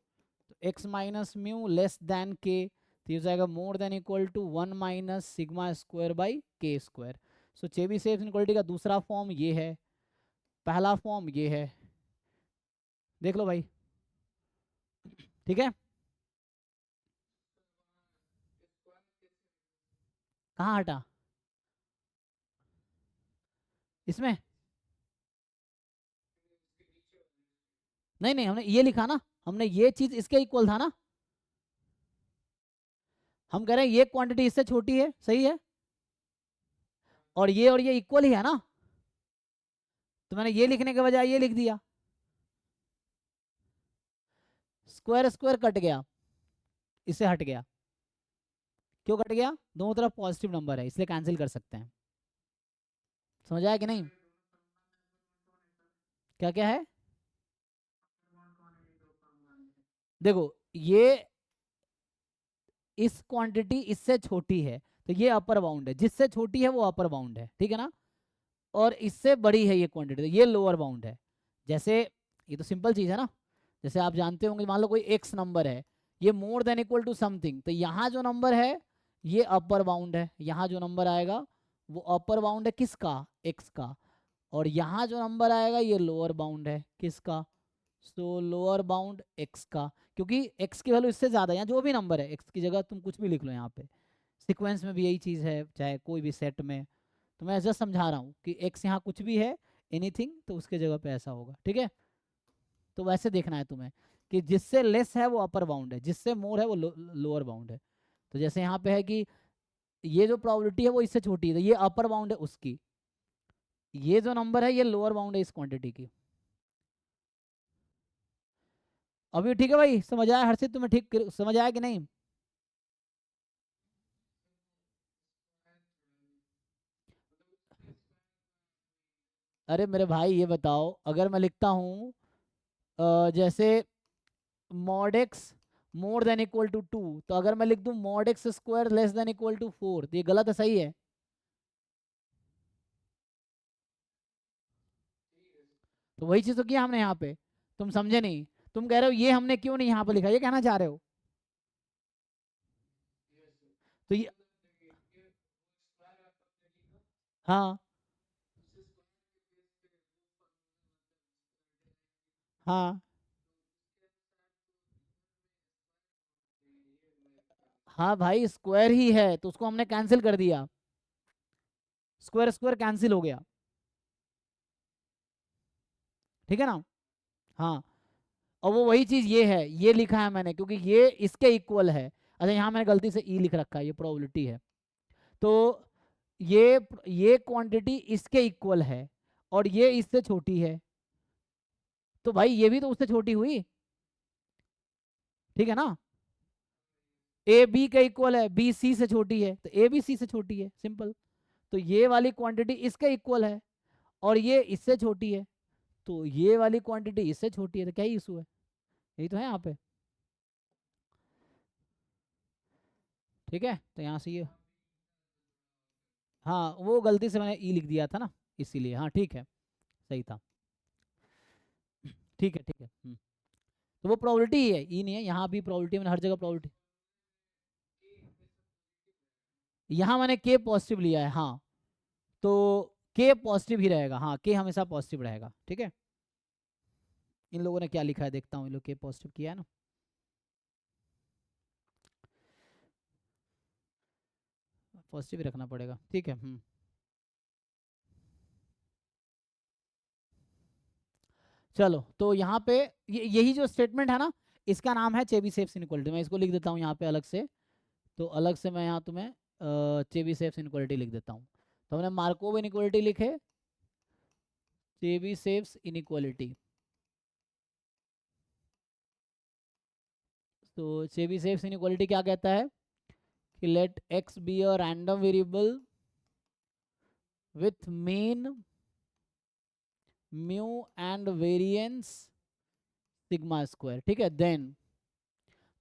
तो x minus mu less than k, तो ये हो जाएगा more than equal to 1 minus sigma square by k square. So Chebyshev inequality का दूसरा फॉर्म ये है, पहला फॉर्म ये है, देख लो भाई, ठीक है। कहाँ हटा इसमें? नहीं नहीं, हमने ये लिखा ना, हमने ये चीज इसके इक्वल था ना, हम कह रहे हैं ये क्वांटिटी इससे छोटी है, सही है, और ये इक्वल ही है ना, तो मैंने ये लिखने के बजाय ये लिख दिया, स्क्वायर स्क्वायर कट गया, इससे हट गया। क्यों कट गया? दोनों तरफ पॉजिटिव नंबर है इसलिए कैंसिल कर सकते हैं। समझ आया कि नहीं? क्या क्या है? देखो ये इस क्वांटिटी इससे छोटी है तो ये अपर बाउंड है, जिससे छोटी है वो अपर बाउंड है, ठीक है ना, और इससे बड़ी है ये क्वांटिटी तो ये लोअर बाउंड है। जैसे ये तो सिंपल चीज है ना, जैसे आप जानते होंगे, मान लो कोई एक्स नंबर है, ये more than equal to something, तो यहाँ जो नंबर है ये अपर बाउंड है, यहाँ जो नंबर आएगा वो अपर बाउंड है किसका? एक्स का, और यहाँ जो नंबर आएगा ये लोअर बाउंड है किसका? सो लोअर बाउंड एक्स का, क्योंकि एक्स की वैल्यू इससे ज़्यादा है, यहाँ जो भी नंबर है एक्स की जगह तुम कुछ भी लिख लो, यहाँ पे सीक्वेंस में भी यही चीज़ है, चाहे कोई भी सेट में, तो मैं जस्ट समझा रहा हूँ कि एक्स यहाँ कुछ भी है, एनीथिंग, तो उसके जगह पे ऐसा होगा, ठीक है। तो वैसे देखना है तुम्हें कि जिससे लेस है वो अपर बाउंड है, जिससे मोर है वो लोअर बाउंड है। तो जैसे यहाँ पे है कि ये जो प्रोबेबिलिटी है वो इससे छोटी है तो ये अपर बाउंड है उसकी, ये जो नंबर है ये लोअर बाउंड है इस क्वांटिटी की। अभी ठीक है भाई, समझ आया हर्षित? तुम्हें ठीक समझ आया कि नहीं? अरे मेरे भाई ये बताओ, अगर मैं लिखता हूँ जैसे mod x more than equal to 2, तो अगर मैं लिख दूं mod x square less than equal to 4, तो ये गलत है सही है? तो वही चीज तो किया हमने यहाँ पे, तुम समझे नहीं, तुम कह रहे हो ये हमने क्यों नहीं यहाँ पे लिखा, ये कहना चाह रहे हो? तो ये, हाँ हाँ हाँ भाई, स्क्वायर ही है तो उसको हमने कैंसिल कर दिया, स्क्वायर स्क्वायर कैंसिल हो गया, ठीक है ना। हाँ, और वो वही चीज ये है, ये लिखा है मैंने क्योंकि ये इसके इक्वल है। अच्छा यहाँ मैंने गलती से ई लिख रखा है, ये प्रोबेबिलिटी है, तो ये क्वांटिटी इसके इक्वल है और ये इससे छोटी है, तो भाई ये भी तो उससे छोटी हुई, ठीक है ना। ए बी का इक्वल है, बी सी से छोटी है, तो ए बी सी से छोटी है, सिंपल। तो ये वाली क्वांटिटी इसके इक्वल है और ये इससे छोटी है, तो ये वाली क्वांटिटी इससे छोटी है, तो क्या ही इशू है, यही तो है यहाँ पे, ठीक है। तो यहाँ से ये, हाँ वो गलती से मैंने ई लिख दिया था ना, इसीलिए, हाँ ठीक है, सही था, ठीक है ठीक है। तो वो प्रोबेबिलिटी ही है, ई नहीं है, यहाँ भी प्रोबेबिलिटी, मैंने हर जगह प्रोबेबिलिटी, यहाँ मैंने के पॉजिटिव लिया है, हाँ, तो के पॉजिटिव ही रहेगा, हाँ के हमेशा पॉजिटिव रहेगा, ठीक है। इन लोगों ने क्या लिखा है देखता हूँ, इन लोग के पॉजिटिव किया है ना, पॉजिटिव ही रखना पड़ेगा, ठीक है। चलो तो यहाँ पे यही जो स्टेटमेंट है ना, इसका नाम है चेबीशेव इनइक्वालिटी, मैं इसको लिख देता हूँ यहाँ पे अलग से, तो अलग से मैं यहाँ तुम्हें चेबीशेव इनइक्वालिटी लिख देता हूँ। तो हमने मार्कोव इनइक्वालिटी लिखे, चेबीशेव इनइक्वालिटी, तो चेबीशेव इनइक्वालिटी क्या कहता है कि let x be a random variable with mean mu and variance sigma square, ठीक है। देन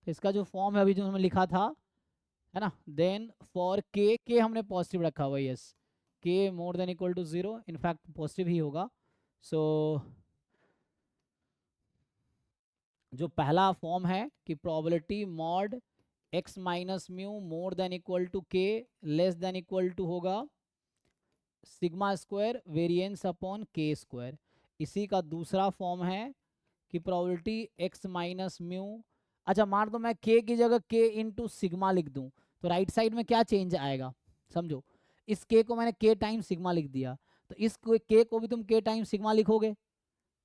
तो इसका जो फॉर्म है अभी जो हमने लिखा था, है ना, देन फॉर के हमने पॉजिटिव रखा हुआ है, yes, k more than equal to 0, in fact positive ही होगा। सो जो पहला फॉर्म है कि probability mod x minus mu more than equal to k less than equal to होगा sigma square variance upon k square. इसी का दूसरा फॉर्म है कि प्रोबेबिलिटी एक्स माइनस म्यू, अच्छा मान दो मैं के की जगह के इंटू सिग्मा लिख दूं, तो राइट साइड में क्या चेंज आएगा समझो। इस के को मैंने के टाइम सिग्मा लिख दिया, तो इस के को भी तुम के टाइम सिग्मा लिखोगे,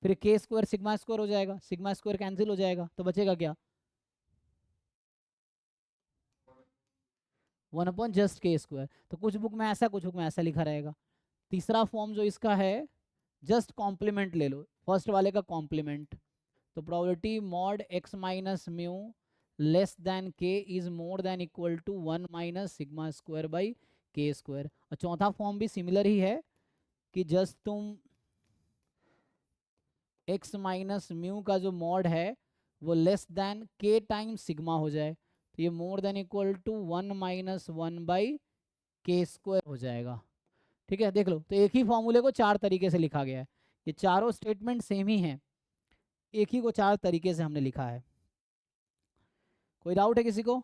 फिर के स्क्वायर सिग्मा स्क्वायर हो जाएगा, सिग्मा स्क्वायर कैंसिल हो जाएगा, तो बचेगा क्या 1 अपॉन जस्ट के स्क्वायर। तो कुछ बुक में ऐसा कुछ बुक में ऐसा लिखा रहेगा। तीसरा फॉर्म जो इसका है जस्ट कॉम्प्लीमेंट ले लो, फर्स्ट वाले का कॉम्प्लीमेंट, तो probability mod x minus mu less than k is more than equal to 1 - sigma square by k square. और चौथा फॉर्म भी सिमिलर ही है कि जस्ट तुम एक्स माइनस म्यू का जो मॉड है वो less than k time sigma हो जाए, तो ये more than equal to 1 - 1 by k square हो जाएगा। ठीक है, देख लो, तो एक ही फॉर्मूले को चार तरीके से लिखा गया है, ये चारों स्टेटमेंट सेम ही हैं, एक ही को चार तरीके से हमने लिखा है। कोई डाउट है किसी को?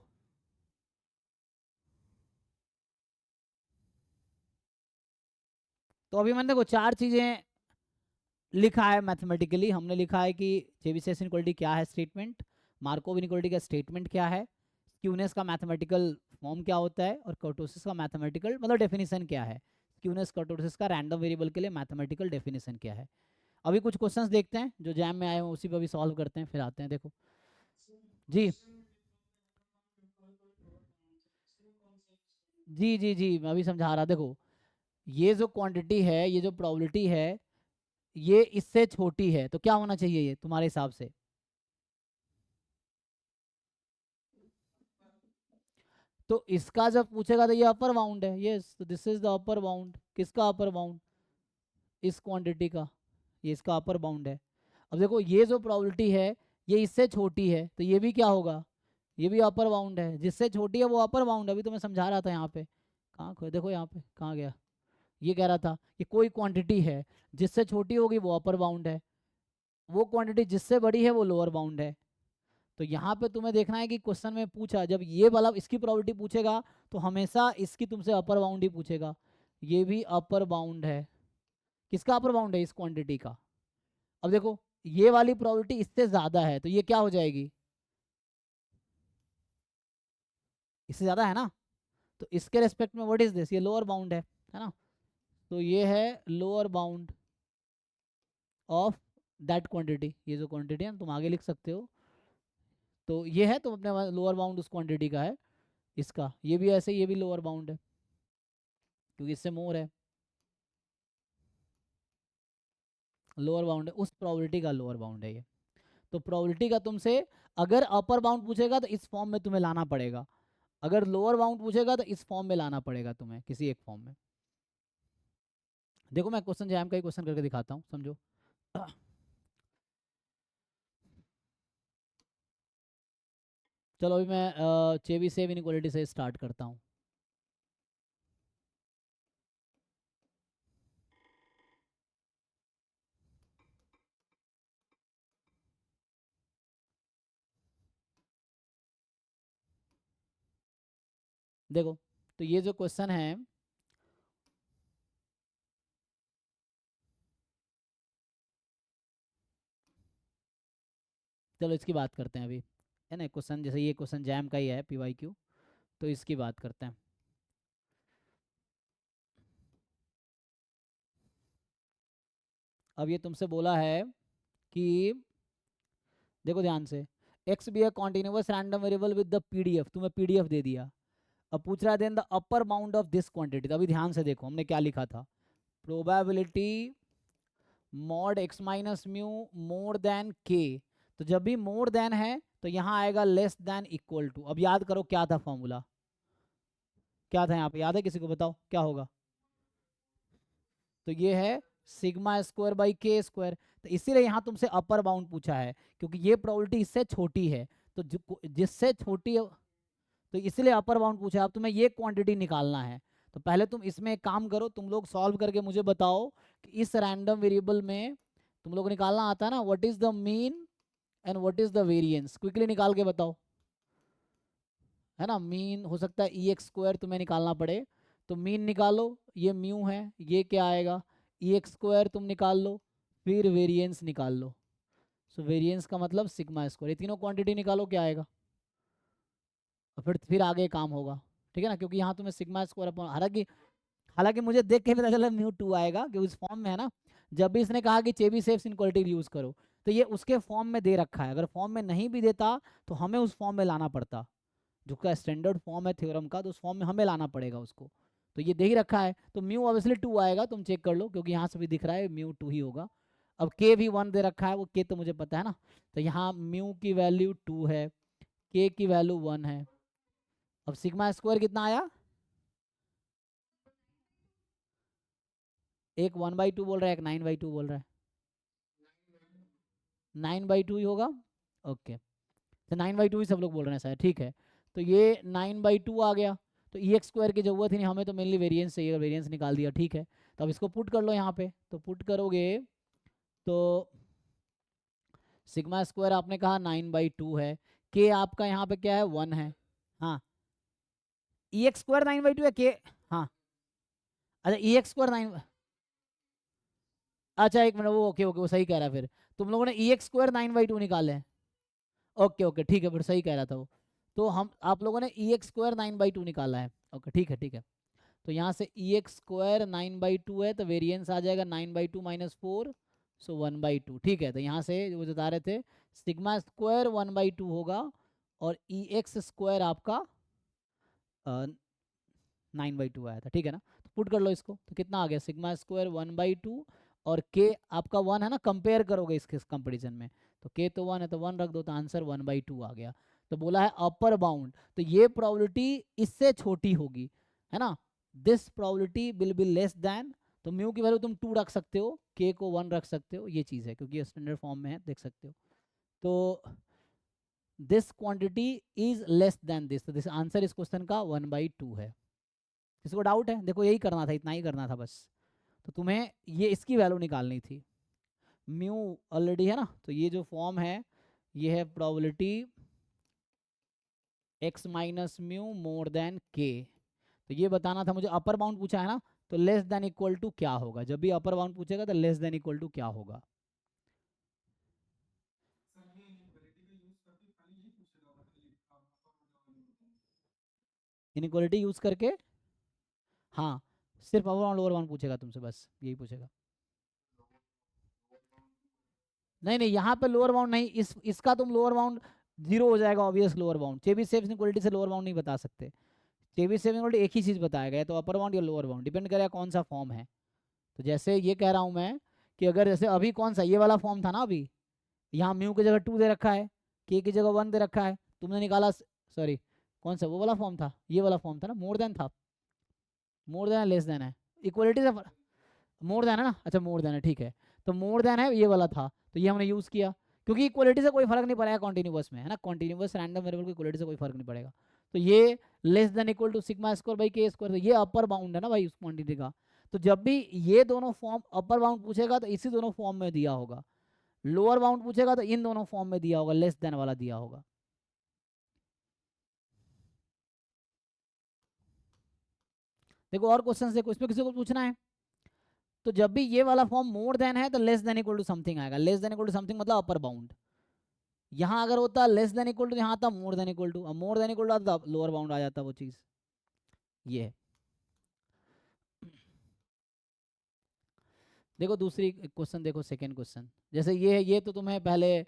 तो अभी मैंने देखो चार चीजें लिखा है मैथमेटिकली, हमने लिखा है कि चेबिशेव इनइक्वालिटी क्या है स्टेटमेंट, मार्कोव इनइक्वालिटी का स्टेटमेंट क्या है, स्क्यूनेस का मैथमेटिकल फॉर्म क्या होता है, और कर्टोसिस का मैथमेटिकल मतलब डेफिनेशन क्या है, स्क्यूनेस कर्टोसिस का रैंडम वेरिएबल के लिए मैथमेटिकल डेफिनेशन क्या है। अभी कुछ क्वेश्चंस देखते हैं जो जैम में आए हैं, उसी पर भी सॉल्व करते हैं, फिर आते हैं। देखो जी जी जी जी, मैं अभी समझा रहा। देखो ये जो क्वांटिटी है, ये जो प्रोबेबिलिटी है, ये इससे छोटी है, तो क्या होना चाहिए ये तुम्हारे हिसाब से? तो इसका जब पूछेगा तो ये अपर बाउंड है, यस, तो this is the upper bound. किसका अपर बाउंड? इस क्वांटिटी का, ये इसका अपर बाउंड है। अब देखो ये जो प्रोबेबिलिटी है ये इससे छोटी है, तो ये भी क्या होगा, ये भी अपर बाउंड है, जिससे छोटी है वो अपर बाउंड है। अभी तो मैं समझा रहा था यहाँ पे, कहाँ देखो यहाँ पे कहाँ गया, ये कह रहा था कि कोई क्वांटिटी है जिससे छोटी होगी वो अपर बाउंड है, वो क्वांटिटी जिससे बड़ी है वो लोअर बाउंड है। तो यहाँ पे तुम्हें देखना है कि क्वेश्चन में पूछा जब ये वाला इसकी प्रोबेबिलिटी पूछेगा तो हमेशा इसकी तुमसे अपर बाउंड ही पूछेगा। ये भी अपर बाउंड है, किसका अपर बाउंड है? इस क्वांटिटी का। अब देखो ये वाली प्रोबेबिलिटी इससे ज्यादा है, तो ये क्या हो जाएगी, इससे ज्यादा है ना, तो इसके रेस्पेक्ट में व्हाट इज दिस, ये लोअर बाउंड है ना, तो ये है lower bound of that quantity. ये जो क्वांटिटी है तुम आगे लिख सकते हो, तो ये है, तुम अपने लोअर बाउंड उस क्वांटिटी का है, इसका ये भी ऐसे, ये भी लोअर बाउंड है क्योंकि इससे मोर है, लोअर बाउंड है, उस प्रोबेबिलिटी का लोअर बाउंड है ये। तो प्रोबेबिलिटी का तुमसे अगर अपर बाउंड पूछेगा तो इस फॉर्म में तुम्हें लाना पड़ेगा, अगर लोअर बाउंड पूछेगा तो इस फॉर्म में लाना पड़ेगा तुम्हें, किसी एक फॉर्म में। देखो मैं क्वेश्चन जैम का ही क्वेश्चन करके दिखाता हूँ, समझो। चलो अभी मैं चेबीशेव इनइक्वालिटी से स्टार्ट करता हूँ। देखो तो ये जो क्वेश्चन है, चलो इसकी बात करते हैं अभी, है ना। क्वेश्चन जैसे ये क्वेश्चन जैम का ही है, PYQ, तो इसकी बात करते हैं। अब ये तुमसे बोला है कि देखो ध्यान से, x be a continuous random variable with the PDF, तुम्हें PDF दे दिया। अब पूछ रहा है then the upper bound of this quantity, तो अभी ध्यान से देखो हमने क्या लिखा था, probability mod x minus mu more than k, तो जब भी मोर देन है तो यहाँ आएगा लेस देन इक्वल टू। अब याद करो क्या था फॉर्मूला, क्या था यहाँ पे, याद है किसी को? बताओ क्या होगा। तो ये है sigma square by k square, तो इसीलिए यहाँ तुमसे अपर बाउंड पूछा है क्योंकि ये प्रोबेबिलिटी इससे छोटी है, तो जिससे छोटी है, तो इसलिए अपर बाउंड पूछा है। अब तुम्हें ये क्वांटिटी निकालना है, तो पहले तुम इसमें एक काम करो, तुम लोग सॉल्व करके मुझे बताओ कि इस रैंडम वेरिएबल में तुम लोग को निकालना आता है ना, what is the mean and what is the variance, quickly निकाल के बताओ, है ना। मीन हो सकता है ई एक्स स्क्वायर तुम्हें निकालना पड़े, तो मीन निकालो, ये म्यू है, ये क्या आएगा ई एक्स स्क्वायर तुम निकाल लो, फिर वेरिएंस निकाल लो। सो वेरिएंस का मतलब सिग्मा स्क्वायर, ये तीनों क्वांटिटी निकालो क्या आएगा, और फिर आगे काम होगा, ठीक है ना, क्योंकि यहाँ तुम्हें सिग्मा स्क्वायर अपॉन, हालांकि हालांकि मुझे देख के पता चला म्यू टू आएगा कि उस फॉर्म में है ना। जब भी इसने कहा कि चेबीशेव इनक्वालिटी यूज करो, तो ये उसके फॉर्म में दे रखा है, अगर फॉर्म में नहीं भी देता तो हमें उस फॉर्म में लाना पड़ता, जो का स्टैंडर्ड फॉर्म है थ्योरम का, तो उस फॉर्म में हमें लाना पड़ेगा उसको। तो ये दे ही रखा है, तो म्यू ऑब्वियसली टू आएगा, तुम चेक कर लो, क्योंकि यहाँ से भी दिख रहा है म्यू टू ही होगा। अब के भी वन दे रखा है, वो के तो मुझे पता है ना, तो यहाँ म्यू की वैल्यू टू है, के की वैल्यू वन है। अब सिग्मा स्क्वायर कितना आया, एक 1/2 बोल रहा है, एक 9/2 बोल रहा है, 9/2 ही होगा। ओके, तो 9/2 ही सब लोग बोल रहे हैं शायद, ठीक है। तो ये 9/2 आ गया, तो ई एक्स स्क्वायर की जरूरत ही नहीं, हमें तो मेनली वेरिएंस चाहिए, वेरिएंस निकाल दिया, ठीक है। तो अब इसको पुट कर लो यहाँ पे, तो पुट करोगे तो सिग्मा स्क्वायर आपने कहा 9/2 है, के आपका यहाँ पे क्या है 1 है। हाँ, ई एक्स स्क्वायर 9/2 है के। हाँ, अच्छा ई एक्स स्क्वायर 9, अच्छा एक मिनट, वो ओके ओके, वो सही कह रहा है, फिर तुम लोगों ने ई एक्स स्क्वायर 9/2 निकाले हैं। ओके ओके ठीक है, फिर सही कह रहा था वो। तो हम आप लोगों ने ई एक्स स्क्वायर 9/2 निकाला है, ओके ठीक है ठीक है। तो यहाँ से ई एक्स स्क्वायर 9/2 है, तो वेरिएंस आ जाएगा 9/2 माइनस 4, सो 1/2, ठीक है। तो यहाँ से वो बता रहे थे सिग्मा स्क्वायर 1/2 होगा, और ई एक्स स्क्वायर आपका 9/2 आया था, ठीक है ना। तो पुट कर लो इसको, तो कितना आ गया सिग्मा स्क्वायर 1/2, और के आपका 1 है ना, कंपेयर करोगे इसके कंपेरिजन में, तो के तो 1 है, तो 1 रख दो, तो आंसर 1/2 आ गया। तो बोला है अपर बाउंड, तो ये प्रोबेबिलिटी इससे छोटी होगी, है ना, this probability will be less than, तो म्यू की वैल्यू तुम 2 रख सकते हो, के को 1 रख सकते हो, ये चीज़ है, क्योंकि ये स्टैंडर्ड फॉर्म में है, देख सकते हो। तो this quantity is less then this, तो दिस आंसर इस क्वेश्चन का 1/2 है। किसी को डाउट है, देखो यही करना था, इतना ही करना था बस। तो तुम्हें ये इसकी वैल्यू निकालनी थी, म्यू ऑलरेडी है ना, तो ये जो फॉर्म है ये है probability x minus mu more than k. तो ये बताना था मुझे, अपर बाउंड पूछा है ना, तो लेस देन इक्वल टू क्या होगा, जब भी अपर बाउंड पूछेगा तो लेस देन इक्वल टू क्या होगा। इनइक्वालिटी यूज करके, हाँ, सिर्फ अपर बाउंड लोअर बाउंड पूछेगा तुमसे, बस यही पूछेगा। नहीं नहीं, यहाँ पे लोअर बाउंड नहीं, इसका तुम लोअर बाउंड जीरो हो जाएगा, obvious lower bound, Chebyshev inequality से लोअर बाउंड नहीं बता सकते, चेबीशेव इनइक्वालिटी एक ही चीज़ बताया गया है, तो अपर बाउंड या लोअर बाउंड डिपेंड करेगा कौन सा फॉर्म है। तो जैसे ये कह रहा हूँ मैं कि अगर जैसे अभी कौन सा ये वाला फॉर्म था ना, अभी यहाँ म्यू की जगह 2 दे रखा है, के की जगह 1 दे रखा है, तुमने निकाला, सॉरी कौन सा वो वाला फॉर्म था, ये वाला फॉर्म था ना, मोर देन था, मोर देन है लेस देन है, इक्वलिटी से मोर देन है ना, अच्छा मोर देन है, ठीक है। तो मोर देन है ये वाला था, तो ये हमने यूज़ किया, क्योंकि इक्वलिटी से कोई फर्क नहीं पड़ेगा कॉन्टिन्यूस में, है ना, कॉन्टिन्यूस रैंडम वेरिएबल को इक्वलिटी से कोई फर्क नहीं पड़ेगा। तो ये less than equal to sigma square by k square, तो ये अपर बाउंड है ना भाई उस क्वांटिटी का। तो जब भी ये दोनों फॉर्म अपर बाउंड पूछेगा तो इसी दोनों फॉर्म में दिया होगा, लोअर बाउंड पूछेगा तो इन दोनों फॉर्म में दिया होगा, लेस देन वाला दिया होगा। देखो और क्वेश्चन देखो, इसमें किसी को पूछना है, तो जब भी ये वाला फॉर्म मोर देन है तो less than equal to something आएगा, less than equal to something मतलब अपर बाउंड। यहाँ अगर होता लेस देन इक्वल टू, यहाँ आता मोर देन इक्वल टू, अब मोर देन इक्वल टू आता लोअर बाउंड आ जाता वो चीज़, ये है। देखो दूसरी क्वेश्चन देखो, सेकेंड क्वेश्चन, जैसे ये है, ये तो तुम्हें पहले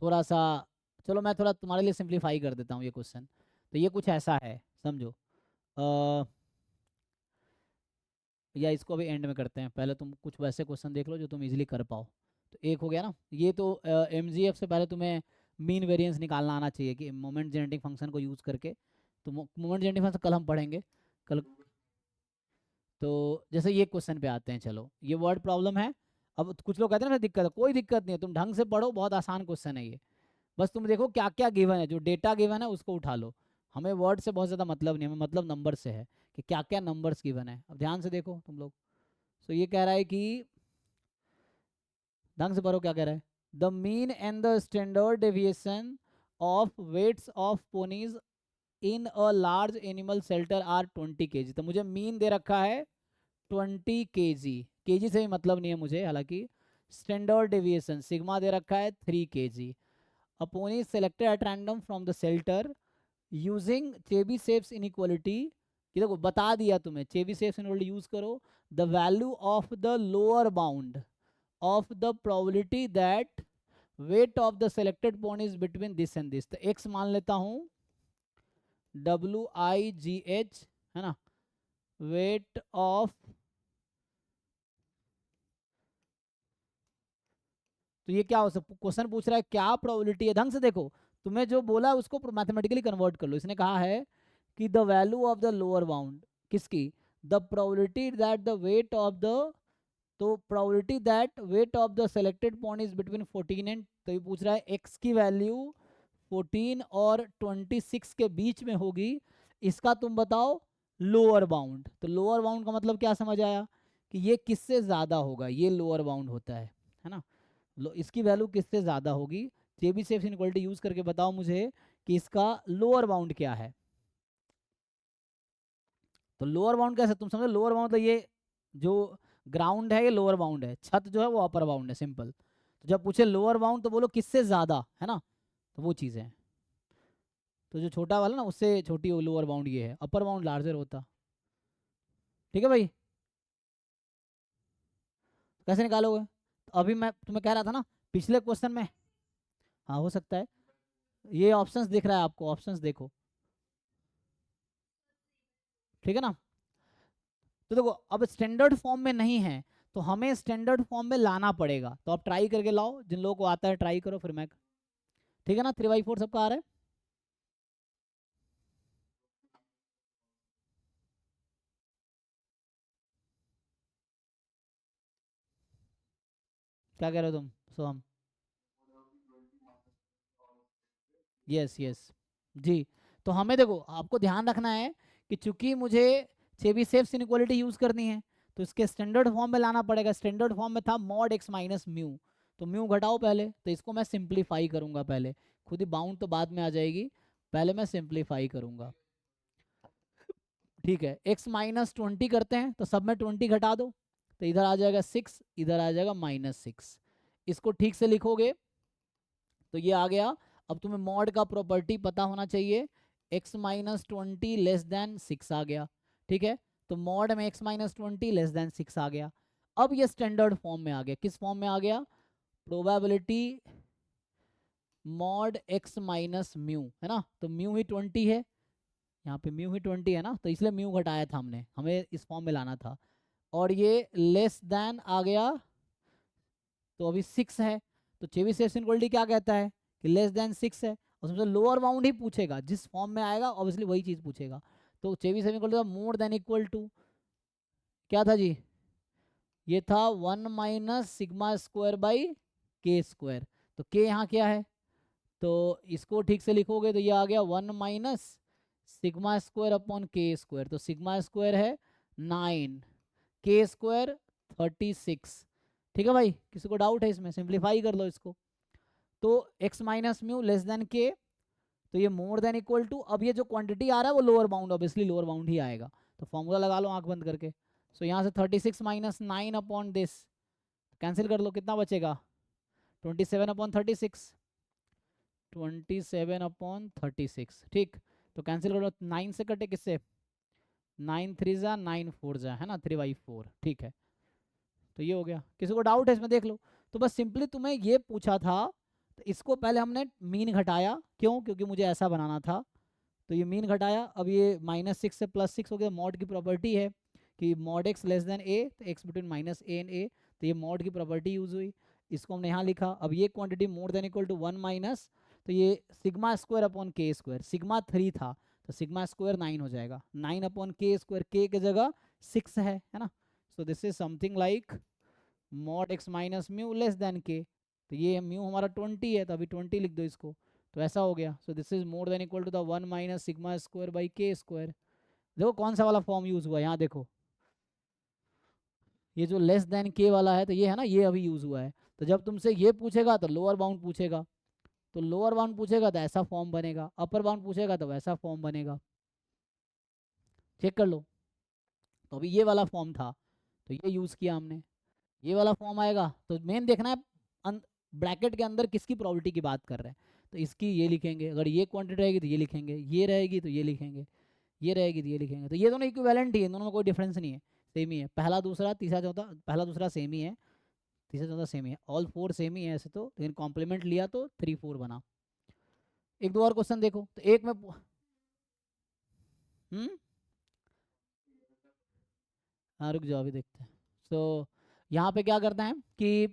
थोड़ा सा, चलो मैं थोड़ा तुम्हारे लिए सिंप्लीफाई कर देता हूँ ये क्वेश्चन। तो ये कुछ ऐसा है, समझो, या इसको अभी एंड में करते हैं, पहले तुम कुछ वैसे क्वेश्चन देख लो जो तुम इजीली कर पाओ। तो एक हो गया ना, ये तो एमजीएफ से पहले तुम्हें मीन वेरिएंस निकालना आना चाहिए कि मोमेंट जेनेटिक फंक्शन को यूज़ करके, तो मोमेंट जेनेटिक फंक्शन कल हम पढ़ेंगे, कल। तो जैसे ये क्वेश्चन पे आते हैं, चलो ये वर्ड प्रॉब्लम है। अब कुछ लोग कहते हैं ना दिक्कत है, कोई दिक्कत नहीं है, तुम ढंग से पढ़ो, बहुत आसान क्वेश्चन है ये। बस तुम देखो क्या क्या गिवन है, जो डेटा गिवन है उसको उठा लो, हमें वर्ड से बहुत ज़्यादा मतलब नहीं, हमें मतलब नंबर से है कि क्या क्या नंबर्स गिवन है। अब ध्यान से देखो तुम लोग, सो ये कह रहा है कि, ढंग से पढ़ो क्या कह रहा है, the mean and the standard deviation of weights of ponies in a large animal shelter are 20 kg। तो मुझे मीन दे रखा है 20 kg, केजी से भी मतलब नहीं है मुझे, हालांकि स्टैंडर्ड डेविएशन सिग्मा दे रखा है 3 kg। Upon is selected at random from the shelter using Chebyshev's inequality. ये देखो बता दिया तुम्हें, चेबीशेव्स इनइक्वालिटी यूज करो। The value of the lower bound of the probability that weight of the selected point is between this and this. तो एक्स मान लेता हूं WIGH, है ना, वेट ऑफ। तो ये क्या हो सकता, क्वेश्चन पूछ रहा है क्या प्रोबेबिलिटी है, ढंग से देखो, तुम्हें जो बोला उसको मैथमेटिकली कन्वर्ट कर लो। इसने कहा है कि the value of the lower bound किसकी, the probability that the weight of the, तो probability that weight of the selected point is between 14 and, तो ये पूछ रहा है एक्स की वैल्यू 14 और 26 के बीच में होगी, इसका तुम बताओ लोअर बाउंड। तो लोअर बाउंड का मतलब क्या समझ आया कि ये किससे ज़्यादा होगा, ये लोअर बाउंड होता है ना। इसकी वैल्यू किससे ज़्यादा होगी, चेबीशेव इनइक्वालिटी यूज करके बताओ मुझे कि इसका लोअर बाउंड क्या है। तो लोअर बाउंड कैसे तुम समझो, लोअर बाउंड तो ये जो ग्राउंड है ये लोअर बाउंड है, छत जो है वो अपर बाउंड है, सिंपल। तो जब पूछे लोअर बाउंड तो बोलो किससे ज़्यादा, है ना, तो वो चीज़ है। तो जो छोटा वाला ना उससे छोटी लोअर बाउंड ये है, अपर बाउंड लार्जर होता। ठीक है भाई, कैसे निकालोगे, तो अभी मैं तुम्हें कह रहा था ना पिछले क्वेश्चन में। हाँ हो सकता है, ये ऑप्शंस दिख रहा है आपको, ऑप्शंस देखो, ठीक है ना। तो देखो अब स्टैंडर्ड फॉर्म में नहीं है, तो हमें स्टैंडर्ड फॉर्म में लाना पड़ेगा। तो आप ट्राई करके लाओ, जिन लोगों को आता है ट्राई करो, फिर मैं, ठीक है ना, 3/4 सबका आ रहा है। क्या कह रहे हो तुम सोहम। यस यस जी। तो हमें देखो आपको ध्यान रखना है कि चूंकि मुझे चेबीशेव इनइक्वालिटी यूज करनी है, तो इसके स्टैंडर्ड फॉर्म में लाना पड़ेगा। स्टैंडर्ड फॉर्म में था मॉड एक्स माइनस म्यू, तो म्यू घटाओ पहले, तो इसको मैं सिंप्लीफाई करूंगा पहले, खुद ही बाउंड तो बाद में आ जाएगी, पहले मैं सिंप्लीफाई करूंगा। ठीक है, x माइनस 20 करते हैं, तो सब में 20 घटा दो, तो इधर आ जाएगा 6, इधर आ जाएगा -6। इसको ठीक से लिखोगे तो ये आ गया। अब तुम्हें मॉड का प्रॉपर्टी पता होना चाहिए, x माइनस 20 लेस देन 6 आ गया। ठीक है, तो मॉड में x माइनस 20 लेस देन 6 आ गया। अब ये स्टैंडर्ड फॉर्म में आ गया, किस फॉर्म में आ गया, probability mod x minus mu, है ना, तो म्यू ही 20 है, यहाँ पे म्यू ही 20 है ना, तो इसलिए म्यू घटाया था हमने, हमें इस फॉर्म में लाना था। और ये लेस देन आ गया, तो अभी 6 है, तो चेबीशेव इनइक्वालिटी क्या कहता है कि लेस देन 6 है, उसमें से लोअर बाउंड ही पूछेगा, जिस फॉर्म में आएगा ऑब्वियसली वही चीज़ पूछेगा। तो Chebyshev inequality more than equal to क्या था जी, ये था 1 minus sigma square by k square. तो के यहाँ क्या है, तो इसको ठीक से लिखोगे तो ये आ गया 1 minus sigma square upon k square. तो सिग्मा स्क्वायर है 9, के स्क्वायर 36। ठीक है भाई, किसी को डाउट है इसमें, सिंप्लीफाई कर लो इसको। तो x minus mu less than k, तो ये मोर देन इक्वल टू, अब ये जो क्वांटिटी आ रहा है वो lower bound, obviously lower bound ही आएगा। तो फॉर्मूला लगा लो आंख बंद करके। सो यहाँ से 36 माइनस 9 अपॉन दिस, कैंसिल कर लो, कितना बचेगा 27 अपॉन 36, 27 अपॉन 36। ठीक, तो कैंसिल कर लो, 9 से कटे किससे, 9 3 जा 9 4 जा, है ना, 3/4। ठीक है, तो ये हो गया। किसी को डाउट है इसमें देख लो। तो बस सिंपली तुम्हें ये पूछा था, तो इसको पहले हमने मीन घटाया, क्यों, क्योंकि मुझे ऐसा बनाना था। तो ये मीन घटाया, अब ये -6 से +6 हो गया। मॉड की प्रॉपर्टी है कि मॉड एक्स लेस देन ए, तो एक्स बिटवीन -a एंड ए, तो ये मॉड की प्रॉपर्टी यूज हुई, इसको हमने यहाँ लिखा। अब ये quantity more than equal to 1 minus, तो ये sigma square upon k square, sigma 3 था तो सिग्मा स्क्वायर 9 हो जाएगा, 9 अपॉन के स्क्वायर, के की जगह 6 है ना। सो this is something like mod x minus mu less than k, तो ये म्यू हमारा 20 है, तो अभी 20 लिख दो इसको, तो ऐसा हो गया। So this is more than equal to the 1 minus sigma square by k square. देखो कौन सा वाला फॉर्म यूज हुआ है, यहाँ देखो, ये जो लेस देन के वाला है, तो ये है ना, ये अभी यूज हुआ है। तो जब तुमसे ये पूछेगा तो लोअर बाउंड पूछेगा, तो लोअर बाउंड पूछेगा तो ऐसा फॉर्म बनेगा, अपर बाउंड पूछेगा तो वैसा फॉर्म बनेगा। चेक कर लो। तो अभी ये वाला फॉर्म था तो ये यूज़ किया हमने, ये वाला फॉर्म आएगा तो मेन देखना है ब्रैकेट के अंदर किसकी प्रोबेबिलिटी की बात कर रहे हैं। तो इसकी ये लिखेंगे, अगर ये क्वांटिटी रहेगी तो ये लिखेंगे, ये रहेगी तो ये लिखेंगे, ये रहेगी तो ये लिखेंगे। तो ये दोनों इक्विवेलेंट ही है, दोनों में कोई डिफरेंस नहीं है, सेम ही है। पहला दूसरा तीसरा चौथा, पहला दूसरा सेम ही है, तीसरा चौथा सेम ही है, ऑल फोर सेम ही है ऐसे तो, लेकिन कॉम्प्लीमेंट लिया तो 3 4 बना। एक दो और क्वेश्चन देखो तो एक में हम्म हाँ रुक जाओ अभी देखते हैं। सो यहाँ पे क्या करना है कि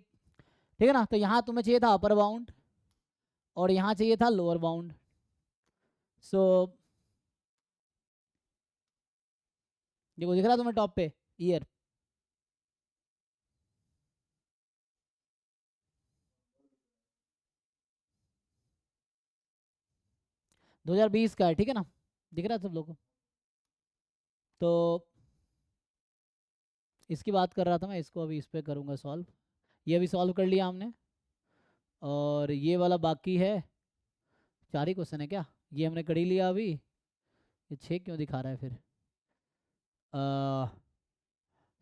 ठीक है ना, तो यहाँ तुम्हें चाहिए था अपर बाउंड और यहाँ चाहिए था लोअर बाउंड। सो देखो दिख रहा है तुम्हें टॉप पे ईयर 2020 का है, ठीक है ना, दिख रहा है सब लोगों को। तो इसकी बात कर रहा था मैं, इसको अभी इस पे करूँगा सॉल्व। ये अभी सॉल्व कर लिया हमने और ये वाला बाकी है। 4 ही क्वेश्चन है क्या, ये हमने कर ही लिया अभी। ये 6 क्यों दिखा रहा है फिर। अ,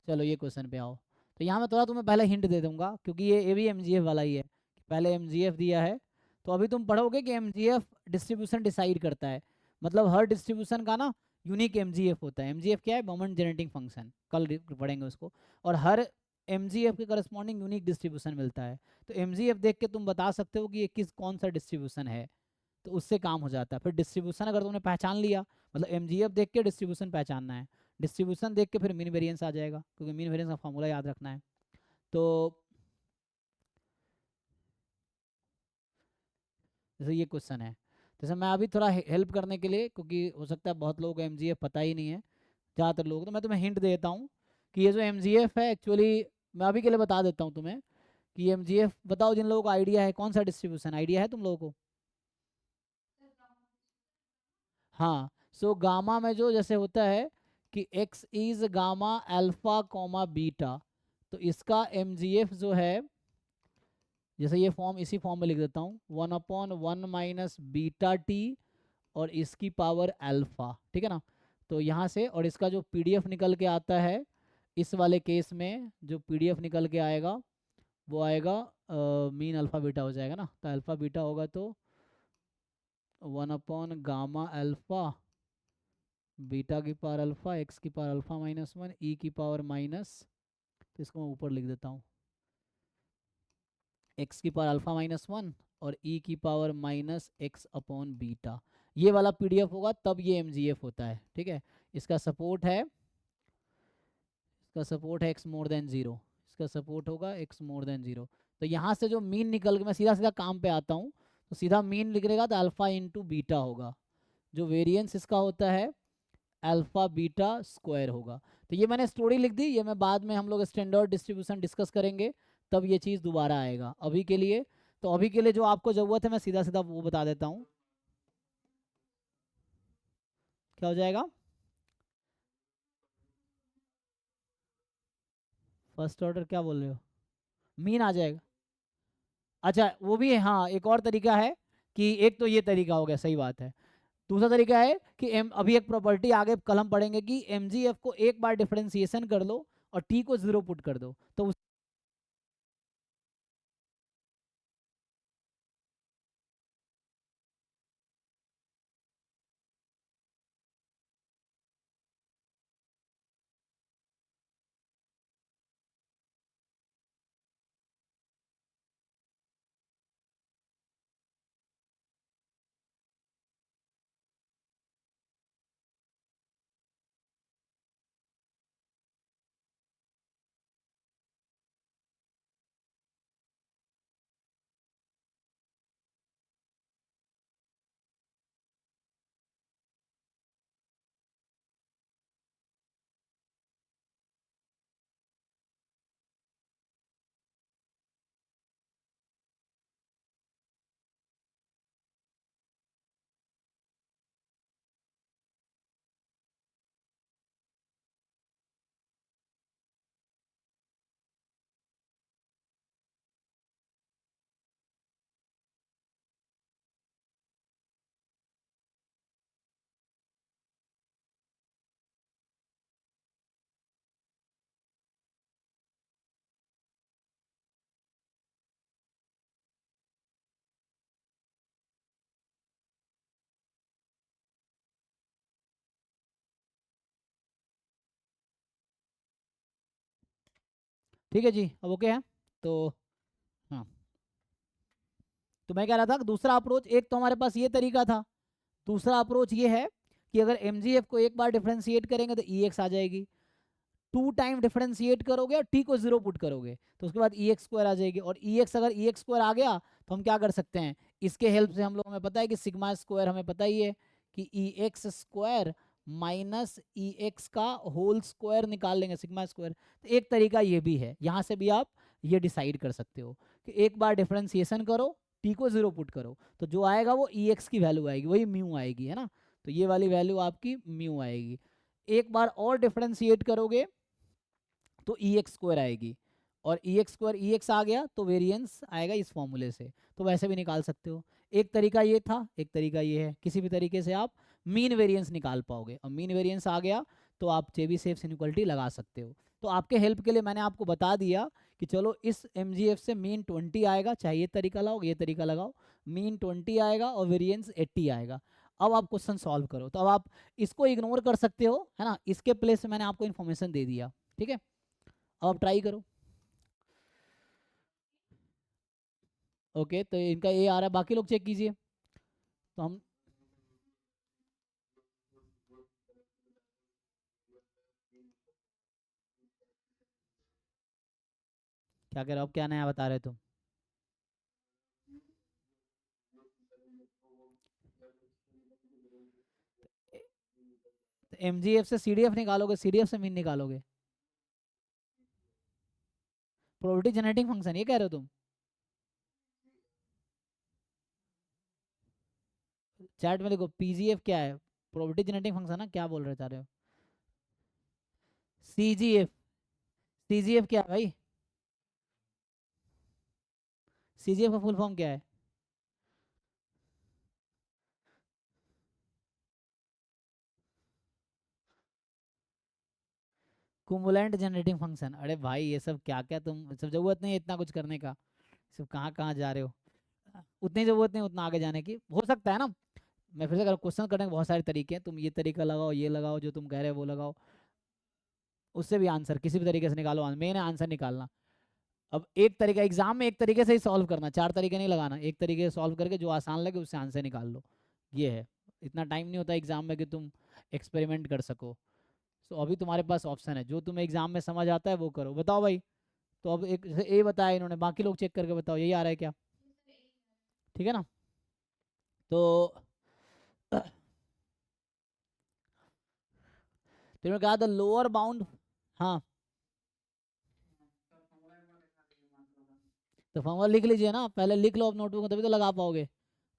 चलो ये क्वेश्चन पे आओ। तो यहाँ मैं थोड़ा तुम्हें पहले हिंट दे दूंगा क्योंकि ये भी एमजीएफ वाला ही है, पहले एमजीएफ दिया है। तो अभी तुम पढ़ोगे कि एमजीएफ डिस्ट्रीब्यूशन डिसाइड करता है, मतलब हर डिस्ट्रीब्यूशन का ना यूनिक एमजीएफ होता है। एमजीएफ क्या है, मोमेंट जनरेटिंग फंक्शन, कल पढ़ेंगे उसको। और हर एमजीएफ के करस्पॉन्डिंग यूनिक डिस्ट्रीब्यूशन मिलता है। तो एमजीएफ देख के तुम बता सकते हो कि ये कौन सा डिस्ट्रीब्यूशन है, तो उससे काम हो जाता है। फिर डिस्ट्रीब्यूशन अगर तुमने पहचान लिया, मतलब एमजीएफ देख के डिस्ट्रीब्यूशन पहचानना है, डिस्ट्रीब्यूशन देख के फिर मीन वेरिएंस आ जाएगा क्योंकि मीन वेरिएंस का फॉर्मूला याद रखना है। तो जैसे ये क्वेश्चन है, जैसे मैं अभी थोड़ा हेल्प करने के लिए, क्योंकि हो सकता है बहुत लोगों को एमजीएफ पता ही नहीं है ज़्यादातर लोग, तो मैं तुम्हें हिंट देता हूँ कि ये जो एमजीएफ है एक्चुअली, मैं अभी के लिए बता देता हूँ तुम्हें कि एमजीएफ, बताओ जिन लोगों को आइडिया है कौन सा डिस्ट्रीब्यूशन आइडिया है तुम लोगों को। हाँ, सो गामा में जो जैसे होता है कि x is gamma alpha comma beta, तो इसका mgf जो है, जैसे ये फॉर्म इसी फॉर्म में लिख देता हूँ, 1/1 माइनस बीटा टी और इसकी पावर अल्फा, ठीक है ना। तो यहाँ से, और इसका जो पीडीएफ निकल के आता है इस वाले केस में, जो पीडीएफ निकल के आएगा वो आएगा मीन अल्फा बीटा हो जाएगा ना। तो अल्फा बीटा होगा तो 1/गामा अल्फा बीटा की पावर अल्फा एक्स की पावर अल्फा -1 ई की पावर माइनस, तो इसको मैं ऊपर लिख देता हूँ, एक्स की पावर अल्फा -1 और ई की पावर -x/बीटा। ये वाला पीडीएफ होगा तब ये एमजीएफ होता है, ठीक है। इसका सपोर्ट है, इसका सपोर्ट है x मोर देन 0, इसका सपोर्ट होगा x मोर देन 0। तो यहाँ से जो मीन निकल के, मैं सीधा सीधा काम पे आता हूँ, तो सीधा मीन निकलेगा तो अल्फा इंटू बीटा होगा, जो वेरिएंस इसका होता है अल्फा बीटा स्क्वायर होगा। तो ये मैंने स्टोरी लिख दी, ये मैं बाद में हम लोग स्टैंडर्ड डिस्ट्रीब्यूशन डिस्कस करेंगे तब ये चीज़ दोबारा आएगा। अभी के लिए, तो अभी के लिए जो आपको ज़रूरत है मैं सीधा सीधा वो बता देता हूँ। क्या हो जाएगा, फर्स्ट ऑर्डर क्या बोल रहे हो, मीन आ जाएगा। अच्छा वो भी है, हाँ एक और तरीका है कि एक तो ये तरीका हो गया, सही बात है। दूसरा तरीका है कि अभी एक प्रॉपर्टी आगे कल हम पढ़ेंगे कि एमजीएफ को एक बार डिफरेंशिएशन कर लो और टी को 0 पुट कर दो तो ठीक है जी, अब ओके है। तो हाँ, तो मैं कह रहा था कि दूसरा अप्रोच, एक तो हमारे पास ये तरीका था, दूसरा अप्रोच ये है कि अगर mgf को एक बार डिफ्रेंशिएट करेंगे तो ex आ जाएगी, 2 टाइम डिफरेंशिएट करोगे और t को 0 पुट करोगे तो उसके बाद ex स्क्वायर आ जाएगी, और ex अगर ex स्क्वायर आ गया तो हम क्या कर सकते हैं, इसके हेल्प से हम लोग, हमें पता है कि सिग्मा स्क्वायर, हमें पता ही है कि ex स्क्वायर माइनस ex का होल स्क्वायर निकाल लेंगे, सिग्मा स्क्वायर। तो एक तरीका ये भी है, यहाँ से भी आप ये डिसाइड कर सकते हो कि एक बार डिफरेंशिएशन करो, t को 0 पुट करो, तो जो आएगा वो ex की वैल्यू आएगी, वही म्यू आएगी, है ना। तो ये वाली वैल्यू आपकी म्यू आएगी। एक बार और डिफरेंशिएट करोगे तो एक्स स्क्वायर आएगी, और एक्स स्क्वायर एक्स आ गया तो वेरिएंस आएगा इस फॉर्मूले से, तो वैसे भी निकाल सकते हो। एक तरीका ये था, एक तरीका ये है, किसी भी तरीके से आप मीन वेरिएंस निकाल पाओगे, और मीन वेरिएंस आ गया तो आप चेबीशेव इनइक्वालिटी लगा सकते हो। तो आपके हेल्प के लिए मैंने आपको बता दिया कि चलो इस एमजीएफ से मीन 20 आएगा, चाहे ये तरीका लगाओ ये तरीका लगाओ, मीन 20 आएगा और वेरिएंस 80 आएगा। अब आप क्वेश्चन सॉल्व करो, तो अब आप इसको इग्नोर कर सकते हो, है ना, इसके प्लेस में मैंने आपको इन्फॉर्मेशन दे दिया, ठीक है। अब आप ट्राई करो। ओके, तो इनका ए आ रहा है, बाकी लोग चेक कीजिए। तो हम क्या कह रहे हो, अब क्या नया बता रहे तुम। एमजीएफ से सीडीएफ निकालोगे, सीडीएफ से मीन निकालोगे, प्रोबेबिलिटी जनरेटिंग फंक्शन, ये कह रहे हो तुम। चैट में देखो, पीजीएफ क्या है, प्रोबेबिलिटी जनरेटिंग फंक्शन ना, क्या बोल रहे चाह रहे हो। सीजीएफ, सीजीएफ क्या है भाई, सीजीएफ का फुल फॉर्म क्या है। कुमुलेंट जनरेटिंग फंक्शन, अरे भाई ये सब क्या क्या, तुम सब जरूरत नहीं है इतना कुछ करने का, सब कहाँ कहाँ जा रहे हो। उतनी जरूरत नहीं उतना आगे जाने की, हो सकता है ना। मैं फिर से कह क्वेश्चन करने के बहुत सारे तरीके हैं, तुम ये तरीका लगाओ, ये लगाओ, जो तुम कह रहे हो वो लगाओ, उससे भी आंसर किसी भी तरीके से निकालो, मेन है आंसर निकालना। अब एक तरीका एग्जाम में एक तरीके से ही सॉल्व करना, चार तरीके नहीं लगाना, एक तरीके से सॉल्व करके जो आसान लगे उससे आंसर निकाल लो, ये है। इतना टाइम नहीं होता एग्जाम में कि तुम एक्सपेरिमेंट कर सको। तो अभी तुम्हारे पास ऑप्शन है, जो तुम्हें एग्जाम में समझ आता है वो करो। बताओ भाई, तो अब एक ए बताया इन्होंने, बाकी लोग चेक करके बताओ यही आ रहा है क्या, ठीक है ना। तो तुमने कहा था लोअर बाउंड, हाँ, तो फॉर्मूला लिख लीजिए ना, पहले लिख लो अब नोटबुक में, तभी तो लगा पाओगे।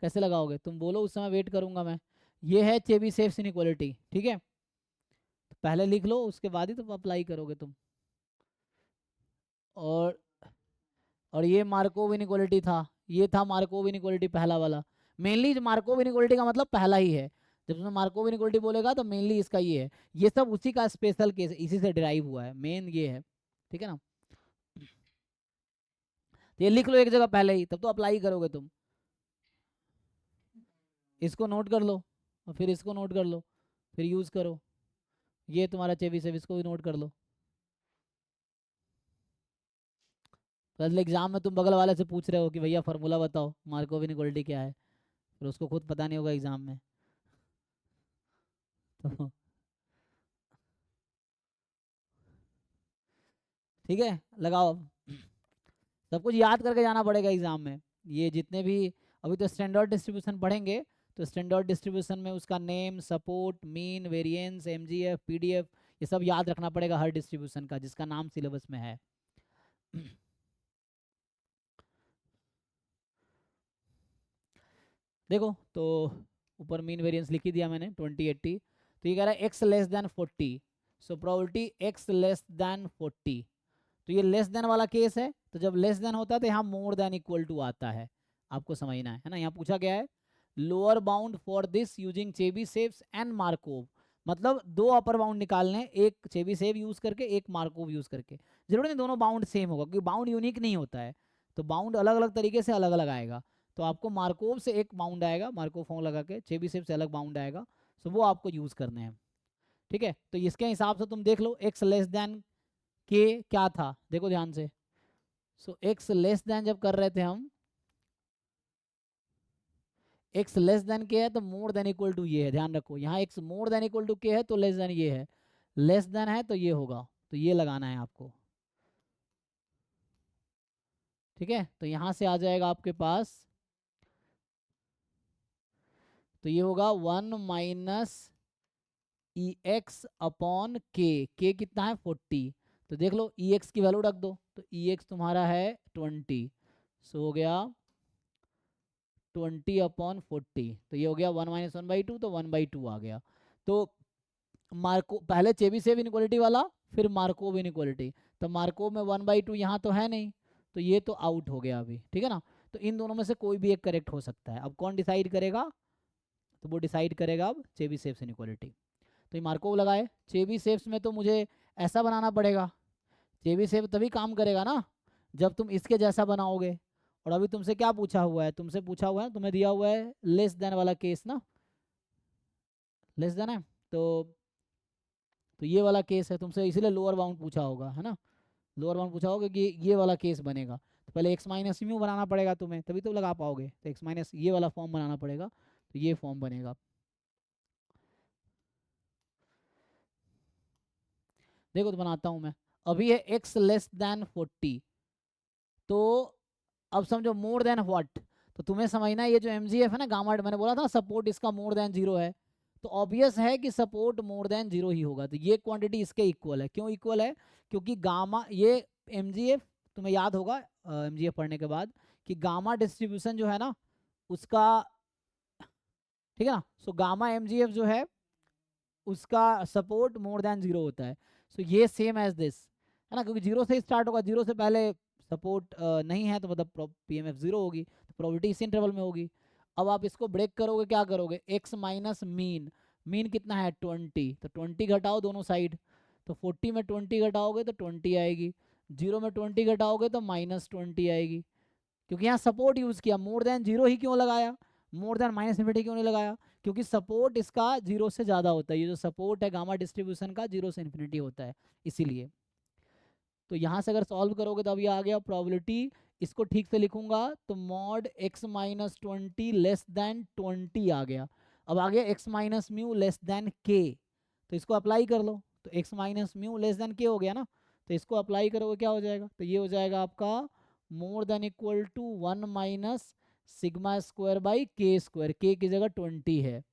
कैसे लगाओगे, तुम बोलो, उस समय वेट करूंगा मैं। ये है चेबीशेव इनइक्वालिटी, ठीक है, तो पहले लिख लो, उसके बाद ही तो अप्लाई करोगे तुम। और ये मार्कोव इनइक्वालिटी था, ये था मार्कोव इनइक्वालिटी पहला वाला। मेनली मार्कोव इनइक्वालिटी का मतलब पहला ही है, जब तुमने मार्कोव इनइक्वालिटी बोलेगा तो मेनली इसका ये है, ये सब उसी का स्पेशल केस, इसी से डिराइव हुआ है, मेन ये है, ठीक है ना। तो ये लिख लो एक जगह पहले ही, तब तो अप्लाई करोगे तुम। इसको नोट कर लो, और फिर इसको नोट कर लो, फिर यूज़ करो। ये तुम्हारा चेबीशेव, इसको भी नोट कर लो। कल एग्जाम में तुम बगल वाले से पूछ रहे हो कि भैया फार्मूला बताओ, मार्कोव इनइक्वालिटी क्या है, फिर उसको खुद पता नहीं होगा एग्जाम में। तो ठीक है, लगाओ अब। सब कुछ याद करके जाना पड़ेगा एग्जाम में, ये जितने भी, अभी तो स्टैंडर्ड डिस्ट्रीब्यूशन पढ़ेंगे, तो स्टैंडर्ड डिस्ट्रीब्यूशन में उसका name, support, mean, variance, MGF, PDF, ये सब याद रखना पड़ेगा हर डिस्ट्रीब्यूशन का, जिसका नाम सिलेबस में है। देखो तो ऊपर मीन वेरिएंस लिख ही दिया मैंने 2080, तो ये कह रहा है x less then 40, so probability x less then 40, तो ये लेस देन वाला केस है, तो जब लेस देन होता है तो यहाँ मोर देन इक्वल टू आता है, आपको समझना है ना। यहाँ पूछा गया है lower bound for this using Chebyshev's and Markov, मतलब दो अपर बाउंड निकालने, एक चेबीशेव यूज करके एक मार्कोव यूज करके, जरूरी नहीं दोनों बाउंड सेम होगा, क्योंकि बाउंड यूनिक नहीं होता है, तो बाउंड अलग अलग तरीके से अलग अलग आएगा। तो आपको मार्कोव से एक बाउंड आएगा, मार्कोव फॉर्म लगा के, चेबीशेव से अलग बाउंड आएगा, तो वो आपको यूज करने हैं, ठीक है। तो इसके हिसाब से तुम देख लो, एक्स लेस देन के क्या था, देखो ध्यान से। सो एक्स लेस देन जब कर रहे थे हम, एक्स लेस देन के है तो मोर देन इक्वल टू ये है, ध्यान रखो यहाँ x more than equal to k है तो लेस देन ये है, लेस देन है तो ये होगा, तो ये लगाना है आपको। ठीक है, तो यहाँ से आ जाएगा आपके पास, तो ये होगा 1 - ई एक्स अपॉन के कितना है 40, तो देख लो ई एक्स की वैल्यू रख दो, तो ई एक्स तुम्हारा है 20, सो हो गया 20/40, तो ये हो गया 1 - 1/2, तो 1/2 आ गया। तो मार्को पहले चेबीशेव इनइक्वालिटी वाला, फिर मार्कोव इनइक्वालिटी, तो मार्कोव में 1/2 यहाँ तो है नहीं, तो ये तो आउट हो गया अभी, ठीक है ना। तो इन दोनों में से कोई भी एक करेक्ट हो सकता है। अब कौन डिसाइड करेगा, तो वो डिसाइड करेगा अब चेबीशेव इनइक्वालिटी। तो ये मार्कोव लगाए, चेबीशेव्स में तो मुझे ऐसा बनाना पड़ेगा, चेबीशेव तभी काम करेगा ना जब तुम इसके जैसा बनाओगे। और अभी तुमसे क्या पूछा हुआ है, तुमसे पूछा हुआ है, तुम्हें दिया हुआ है लेस देन वाला केस ना, लेस देन है, तो ये वाला केस है, तुमसे इसीलिए लोअर बाउंड पूछा होगा, है ना। लोअर बाउंड पूछा होगा कि ये वाला केस बनेगा, तो पहले एक्स माइनस म्यू बनाना पड़ेगा तुम्हें, तभी तो लगा पाओगे, तो एक्स माइनस ये वाला फॉर्म बनाना पड़ेगा, तो ये फॉर्म बनेगा। देखो तो बनाता हूँ मैं, अभी है एक्स लेस देन 40, तो अब समझो मोर देन व्हाट, तो तुम्हें समझना है ये जो एमजीएफ है ना गामा, मैंने बोला था सपोर्ट इसका मोर देन 0 है, तो ऑब्वियस है कि सपोर्ट मोर देन 0 ही होगा, तो ये क्वांटिटी इसके इक्वल है। क्यों इक्वल है, क्योंकि गामा ये एमजीएफ तुम्हें याद होगा एमजीएफ पढ़ने के बाद कि गामा डिस्ट्रीब्यूशन जो है ना उसका, ठीक है ना, सो गामा एमजीएफ जो है उसका सपोर्ट मोर देन 0 होता है। सो ये सेम एज दिस है ना, क्योंकि 0 से स्टार्ट होगा, 0 से पहले सपोर्ट नहीं है तो मतलब पीएमएफ 0 होगी, तो प्रोबेबिलिटी इस इंटरवल में होगी। अब आप इसको ब्रेक करोगे, क्या करोगे, एक्स माइनस मीन, मीन कितना है 20, तो 20 घटाओ दोनों साइड, तो 40 में 20 घटाओगे तो 20 आएगी, 0 में 20 घटाओगे तो -20 आएगी, क्योंकि यहाँ सपोर्ट यूज किया, मोर देन 0 ही क्यों लगाया, मोर देन माइनस इन्फिनिटी क्यों नहीं लगाया, क्योंकि सपोर्ट इसका 0 से ज़्यादा होता है, ये जो सपोर्ट है गामा डिस्ट्रीब्यूशन का 0 से इन्फिनिटी होता है, इसीलिए। तो यहाँ से अगर सॉल्व करोगे तो अब ये आ गया प्रोबेबिलिटी, इसको ठीक से लिखूंगा तो mod x minus 20 less than 20 आ गया। अब आ गया x minus mu less than k, तो इसको अप्लाई कर लो, तो x minus mu less than के हो गया ना, तो इसको अप्लाई करोगे क्या हो जाएगा, तो ये हो जाएगा आपका more than equal to 1 minus sigma square by k square, k की जगह 20 है,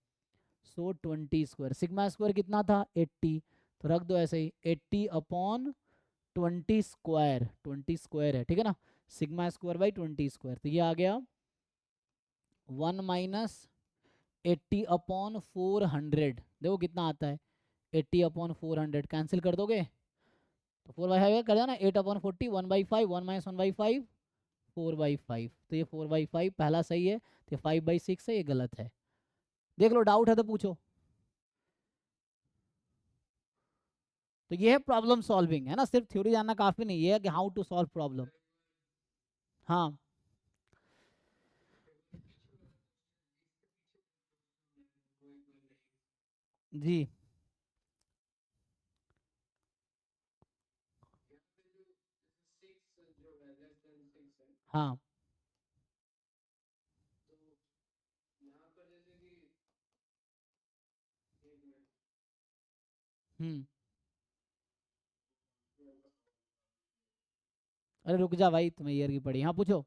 सो 20 स्क्वायर, सिग्मा स्क्वायर कितना था 80, तो रख दो ऐसे ही 80/20 स्क्वायर, 20 स्क्वायर है, ठीक है ना, सिग्मा स्क्वायर बाई 20 स्क्वायर, तो ये आ गया 1 माइनस 80/400, देखो कितना आता है 80/400, कैंसिल कर दोगे तो 4/5 कर जाना, 8/40 1/5, 1 - 1/5 4/5, तो ये 4/5 पहला सही है, तो 5/6 है, ये गलत है। देख लो डाउट है तो पूछो। तो ये है प्रॉब्लम सॉल्विंग, है ना, सिर्फ थ्योरी जानना काफी नहीं है कि हाउ टू सॉल्व प्रॉब्लम। हाँ जी। हाँ हम्म, अरे रुक जा भाई, तुम्हें ईयर की पड़ी, हाँ पूछो।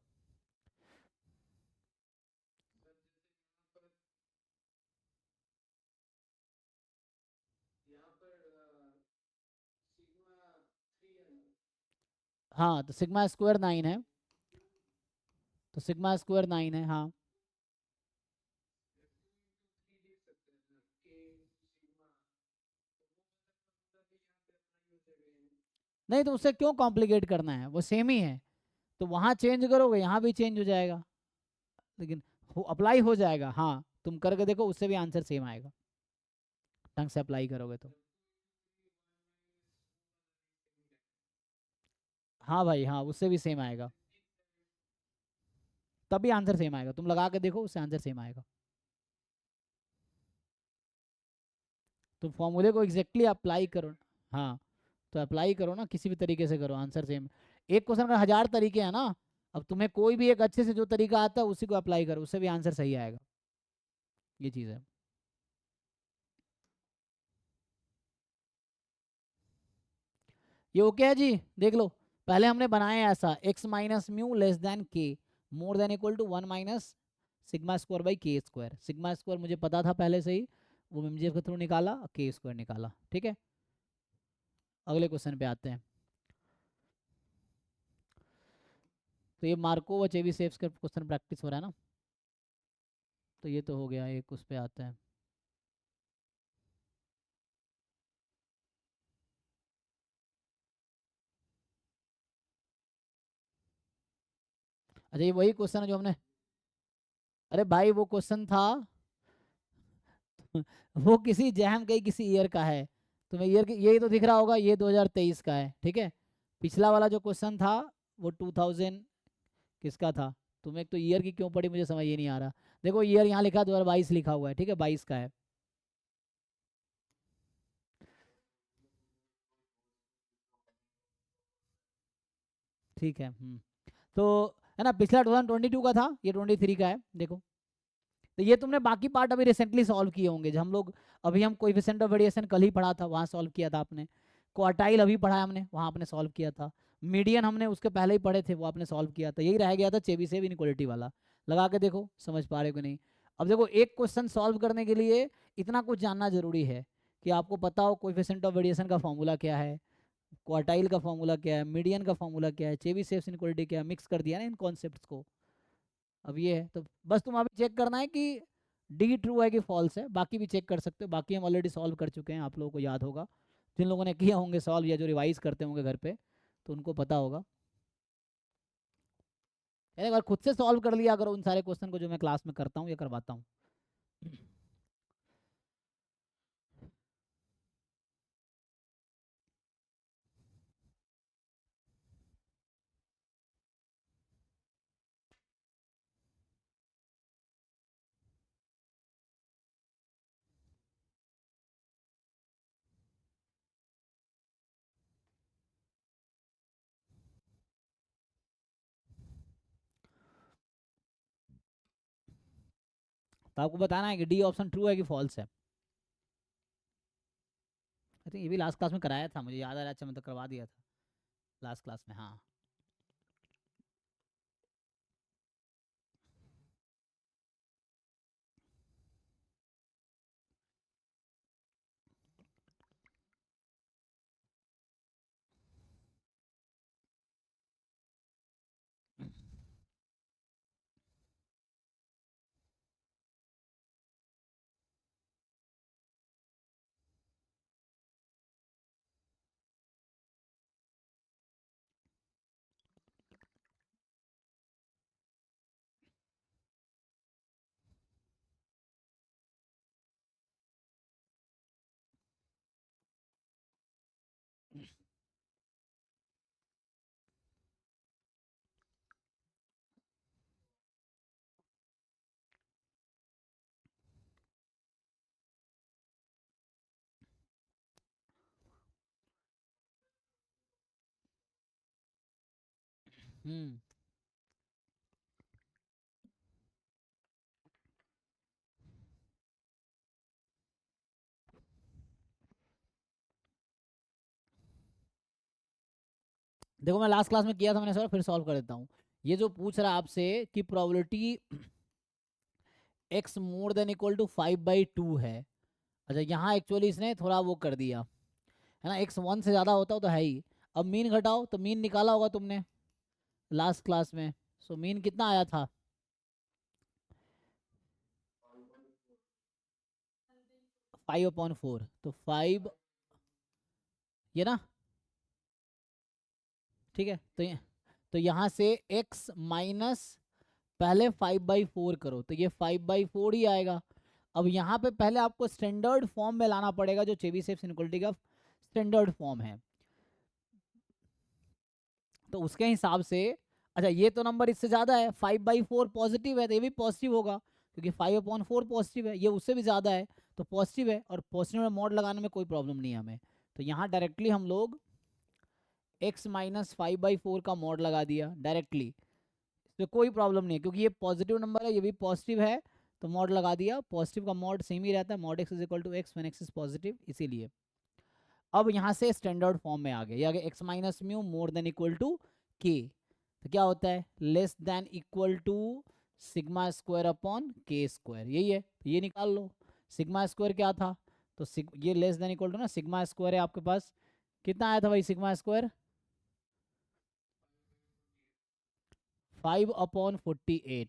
हाँ तो सिग्मा स्क्वायर 9 है, तो सिग्मा स्क्वायर 9 है, हाँ। नहीं तो उससे क्यों कॉम्प्लिकेट करना है, वो सेम ही है, तो वहाँ चेंज करोगे यहाँ भी चेंज हो जाएगा, लेकिन अप्लाई हो जाएगा, हाँ तुम करके देखो उससे भी आंसर सेम आएगा, ढंग से अप्लाई करोगे तो। हाँ भाई हाँ, उससे भी सेम आएगा, तभी आंसर सेम आएगा, तुम लगा के देखो उससे आंसर सेम आएगा। तुम फॉर्मूले को एग्जैक्टली अप्लाई करो। हाँ तो अप्लाई करो ना, किसी भी तरीके से करो, आंसर सेम। एक क्वेश्चन का 1000 तरीके हैं ना, अब तुम्हें कोई भी एक अच्छे से जो तरीका आता है उसी को अप्लाई करो, उससे भी आंसर सही आएगा। ये चीज़ है। ये ओके है जी, देख लो। पहले हमने बनाया ऐसा, x minus mu less than k more than equal to 1 - sigma square by k square. Sigma square मुझे पता था पहले से ही, वो एमजीएफ के थ्रू निकाला, के स्क्वायर निकाला, ठीक है। अगले क्वेश्चन पे आते हैं। तो ये मार्को व चेबीशेव का क्वेश्चन प्रैक्टिस हो रहा है ना, तो ये तो हो गया। एक उस पे आते हैं। अच्छा, ये वही क्वेश्चन है जो हमने, अरे भाई वो क्वेश्चन था वो किसी जैम का ही किसी ईयर का है, तुम्हें ईयर यही तो दिख रहा होगा, ये 2023 का है, ठीक है। पिछला वाला जो क्वेश्चन था वो 2000 किसका था। तुम्हें एक तो ईयर की क्यों पड़ी मुझे समझ ये नहीं आ रहा। देखो ईयर यहाँ लिखा 2022 लिखा हुआ है, ठीक है, 22 का है। ठीक है। तो है ना, पिछला 2022 का था, ये 23 का है, देखो। तो ये तुमने बाकी पार्ट अभी रिसेंटली सॉल्व किए होंगे, जब हम लोग, अभी हम कोएफिशिएंट ऑफ वेरिएशन कल ही पढ़ा था, वहाँ सॉल्व किया था आपने। क्वार्टाइल अभी पढ़ा है हमने, वहाँ आपने सॉल्व किया था। मीडियन हमने उसके पहले ही पढ़े थे, वो आपने सॉल्व किया था। यही रह गया था चेबीशेव इनइक्वालिटी वाला। लगा के देखो समझ पा रहे हो कि नहीं। अब देखो, एक क्वेश्चन सॉल्व करने के लिए इतना कुछ जानना जरूरी है कि आपको पता हो कोएफिशिएंट ऑफ वेरिएशन का फॉर्मूला क्या है, क्वार्टाइल का फॉर्मूला क्या है, मीडियन का फॉर्मूला क्या है, चेबीशेव इनइक्वालिटी क्या है। मिक्स कर दिया ना इन कॉन्सेप्ट्स को। अब ये है, तो बस तुम अभी चेक करना है कि डी ट्रू है कि फॉल्स है, बाकी भी चेक कर सकते हो। बाकी हम ऑलरेडी सॉल्व कर चुके हैं, आप लोगों को याद होगा, जिन लोगों ने किया होंगे सॉल्व या जो रिवाइज करते होंगे घर पे, तो उनको पता होगा। एक बार खुद से सॉल्व कर लिया करो उन सारे क्वेश्चन को जो मैं क्लास में करता हूँ या करवाता हूँ। तो आपको बताना है कि डी ऑप्शन ट्रू है कि फॉल्स है। आई थिंक ये भी लास्ट क्लास में कराया था, मुझे याद आ रहा है। अच्छा, मैं तो करवा दिया था लास्ट क्लास में, हाँ। हम्म देखो, मैं लास्ट क्लास में किया था मैंने सर, फिर सॉल्व कर देता हूँ। ये जो पूछ रहा है आपसे कि probability x more than equal to 5/2 है। अच्छा, यहाँ एक्चुअली इसने थोड़ा वो कर दिया है ना, एक्स 1 से ज़्यादा होता हो तो है ही। अब मीन घटाओ, तो मीन निकाला होगा तुमने लास्ट क्लास में। सो मीन कितना आया था, 5/4, तो 5, ये ना, ठीक है। तो यहाँ से x माइनस, पहले 5/4 करो, तो ये 5/4 ही आएगा। अब यहाँ पे पहले आपको स्टैंडर्ड फॉर्म में लाना पड़ेगा, जो चेबीशेव इनइक्वालिटी का स्टैंडर्ड फॉर्म है, तो उसके हिसाब से। अच्छा, ये तो नंबर इससे ज़्यादा है, 5/4 पॉजिटिव है, तो ये भी पॉजिटिव होगा, क्योंकि 5/4 पॉजिटिव है, ये उससे भी ज़्यादा है, तो पॉजिटिव है। और पॉजिटिव में मॉड लगाने में कोई प्रॉब्लम नहीं है हमें, तो यहाँ डायरेक्टली हम लोग x माइनस 5/4 का मॉड लगा दिया डायरेक्टली, तो कोई प्रॉब्लम नहीं है क्योंकि ये पॉजिटिव नंबर है, ये भी पॉजिटिव है, तो मॉड लगा दिया। पॉजिटिव का मॉड सेम ही रहता है, mod x is equal to x when x is positive, इसीलिए। अब यहाँ से स्टैंडर्ड फॉर्म में आ गए, ये आ गया x minus mu more than equal to k, तो क्या होता है less than equal to sigma square upon k square, यही है, तो ये निकाल लो। सिग्मा स्क्वायर क्या था, तो ये लेस देन इक्वल टू ना सिग्मा स्क्वायर है आपके पास, कितना आया था भाई सिग्मा स्क्वायर 5/48,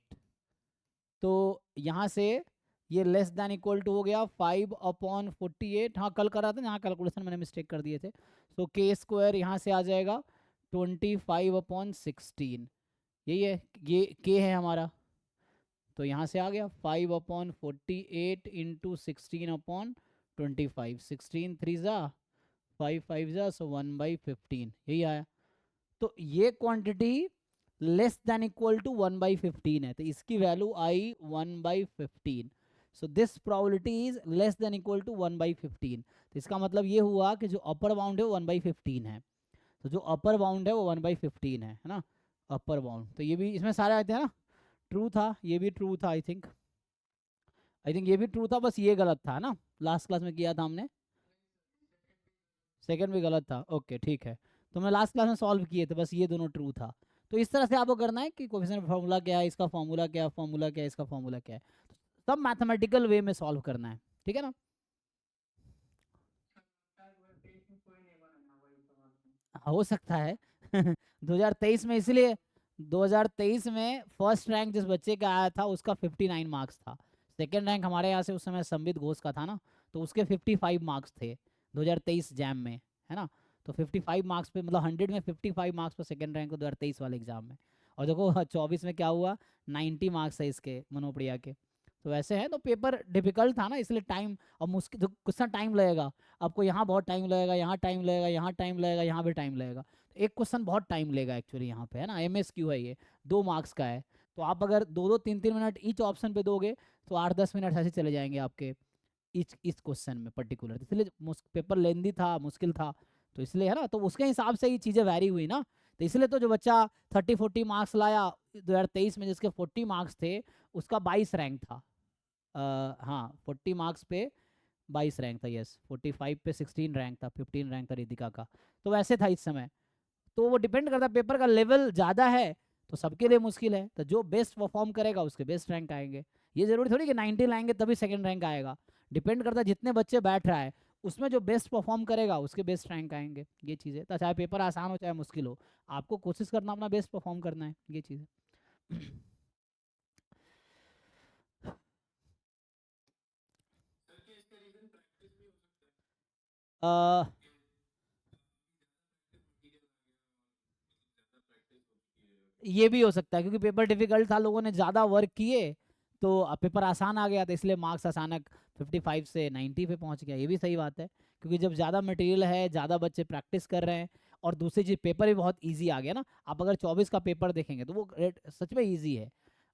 तो यहाँ से ये लेस देन इक्वल टू हो गया 5/48, हाँ कल करा था यहाँ कैलकुलेशन मैंने मिस्टेक कर दिए थे, तो के स्क्वायर यहाँ से आ जाएगा 25/16, यही है, ये के है हमारा, तो यहाँ से आ गया 5/48 इंटू 16/25, 16 3 ज़ा 5 5 ज़ा, सो 1/15, यही आया। तो ये quantity less than equal to 1/15 है, तो इसकी वैल्यू आई 1/15, so this probability is less than equal to 1/15, तो इसका मतलब ये हुआ कि जो अपर बाउंड है वो 1/15 है, तो जो अपर बाउंड है वो 1/15 है ना, अपर बाउंड, तो ये भी इसमें सारे आते हैं ना, ट्रू था, ये भी ट्रू था, आई थिंक ये भी ट्रू था, बस ये गलत था ना, लास्ट क्लास में किया था हमने, सेकंड भी गलत था, ओके ठीक है, तो मैं लास्ट क्लास में सॉल्व किए थे, बस ये दोनों ट्रू था। तो इस तरह से आपको करना है कि कोफिशिएंट फार्मूला क्या है, इसका फार्मूला क्या है, फार्मूला क्या है, इसका फार्मूला क्या है, सब मैथमेटिकल वे में सॉल्व करना है, ठीक है ना। हो सकता है 2023 में, इसलिए 2023 में फर्स्ट रैंक जिस बच्चे का आया था उसका 59 मार्क्स था, सेकंड रैंक हमारे यहाँ से उस समय संबित घोष का था ना, तो उसके 55 मार्क्स थे 2023 जैम में, है ना, तो 55 मार्क्स पे मतलब 100 में 55 मार्क्स पर सेकंड रैंक को 2023 वाले एग्जाम में, और देखो 24 में क्या हुआ 90 मार्क्स है इसके मनोप्रिया के, तो वैसे है, तो पेपर डिफिकल्ट था ना, इसलिए टाइम और मुश्किल, तो कुछ ना टाइम लगेगा आपको, यहाँ बहुत टाइम लगेगा, यहाँ टाइम लगेगा, यहाँ टाइम लगेगा, यहाँ भी टाइम लगेगा, तो एक क्वेश्चन बहुत टाइम लेगा एक्चुअली यहाँ पे, है ना, MSQ है ये, 2 मार्क्स का है, तो आप अगर 2-2 3-3 मिनट ईच ऑप्शन पे दोगे तो 8-10 मिनट ऐसे चले जाएंगे आपके इस क्वेश्चन में पर्टिकुलर, इसलिए पेपर लेंदी था, मुश्किल था, तो इसलिए है ना, तो उसके हिसाब से ही चीज़ें वैरी हुई ना, तो इसलिए तो जो बच्चा 30-40 मार्क्स लाया 2023 में, जिसके 40 मार्क्स थे उसका 22 रैंक था, हाँ 40 मार्क्स पे 22 रैंक था, यस 45 पे 16 रैंक था, 15 रैंक था रितिका का, तो वैसे था इस समय, तो वो डिपेंड करता है, पेपर का लेवल ज़्यादा है तो सबके लिए मुश्किल है, तो जो बेस्ट परफॉर्म करेगा उसके बेस्ट रैंक आएंगे, ये जरूरी थोड़ी कि 90 लाएंगे तभी सेकंड रैंक आएगा, डिपेंड करता है जितने बच्चे बैठ रहा है उसमें जो बेस्ट परफॉर्म करेगा उसके बेस्ट रैंक आएंगे, ये चीज़ है, तो चाहे पेपर आसान हो चाहे मुश्किल हो, आपको कोशिश करना अपना बेस्ट परफॉर्म करना है, ये चीज़ है। अ, ये भी हो सकता है क्योंकि पेपर डिफिकल्ट था, लोगों ने ज़्यादा वर्क किए, तो अब पेपर आसान आ गया, तो इसलिए मार्क्स अचानक 55 से 90 पे पहुंच गया, ये भी सही बात है, क्योंकि जब ज़्यादा मटेरियल है, ज़्यादा बच्चे प्रैक्टिस कर रहे हैं, और दूसरी चीज़ पेपर भी बहुत ईजी आ गया ना, आप अगर 24 का पेपर देखेंगे तो वो सच में ईजी है,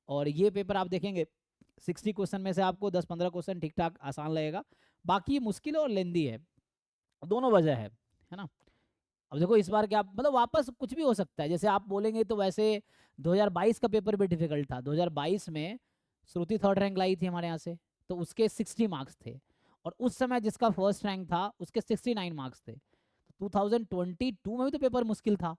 और ये पेपर आप देखेंगे 60 क्वेश्चन में से आपको 10-15 क्वेश्चन ठीक ठाक आसान लगेगा, बाकी मुश्किल और लेंदी है, दोनों वजह है ना। अब देखो इस बार क्या मतलब वापस कुछ भी हो सकता है, जैसे आप बोलेंगे तो वैसे 2022 का पेपर भी डिफिकल्ट था, 2022 में श्रुति थर्ड रैंक लाई थी हमारे यहाँ से, तो उसके 60 मार्क्स थे, और उस समय जिसका फर्स्ट रैंक था उसके 69 मार्क्स थे, 2022 में भी तो पेपर मुश्किल था,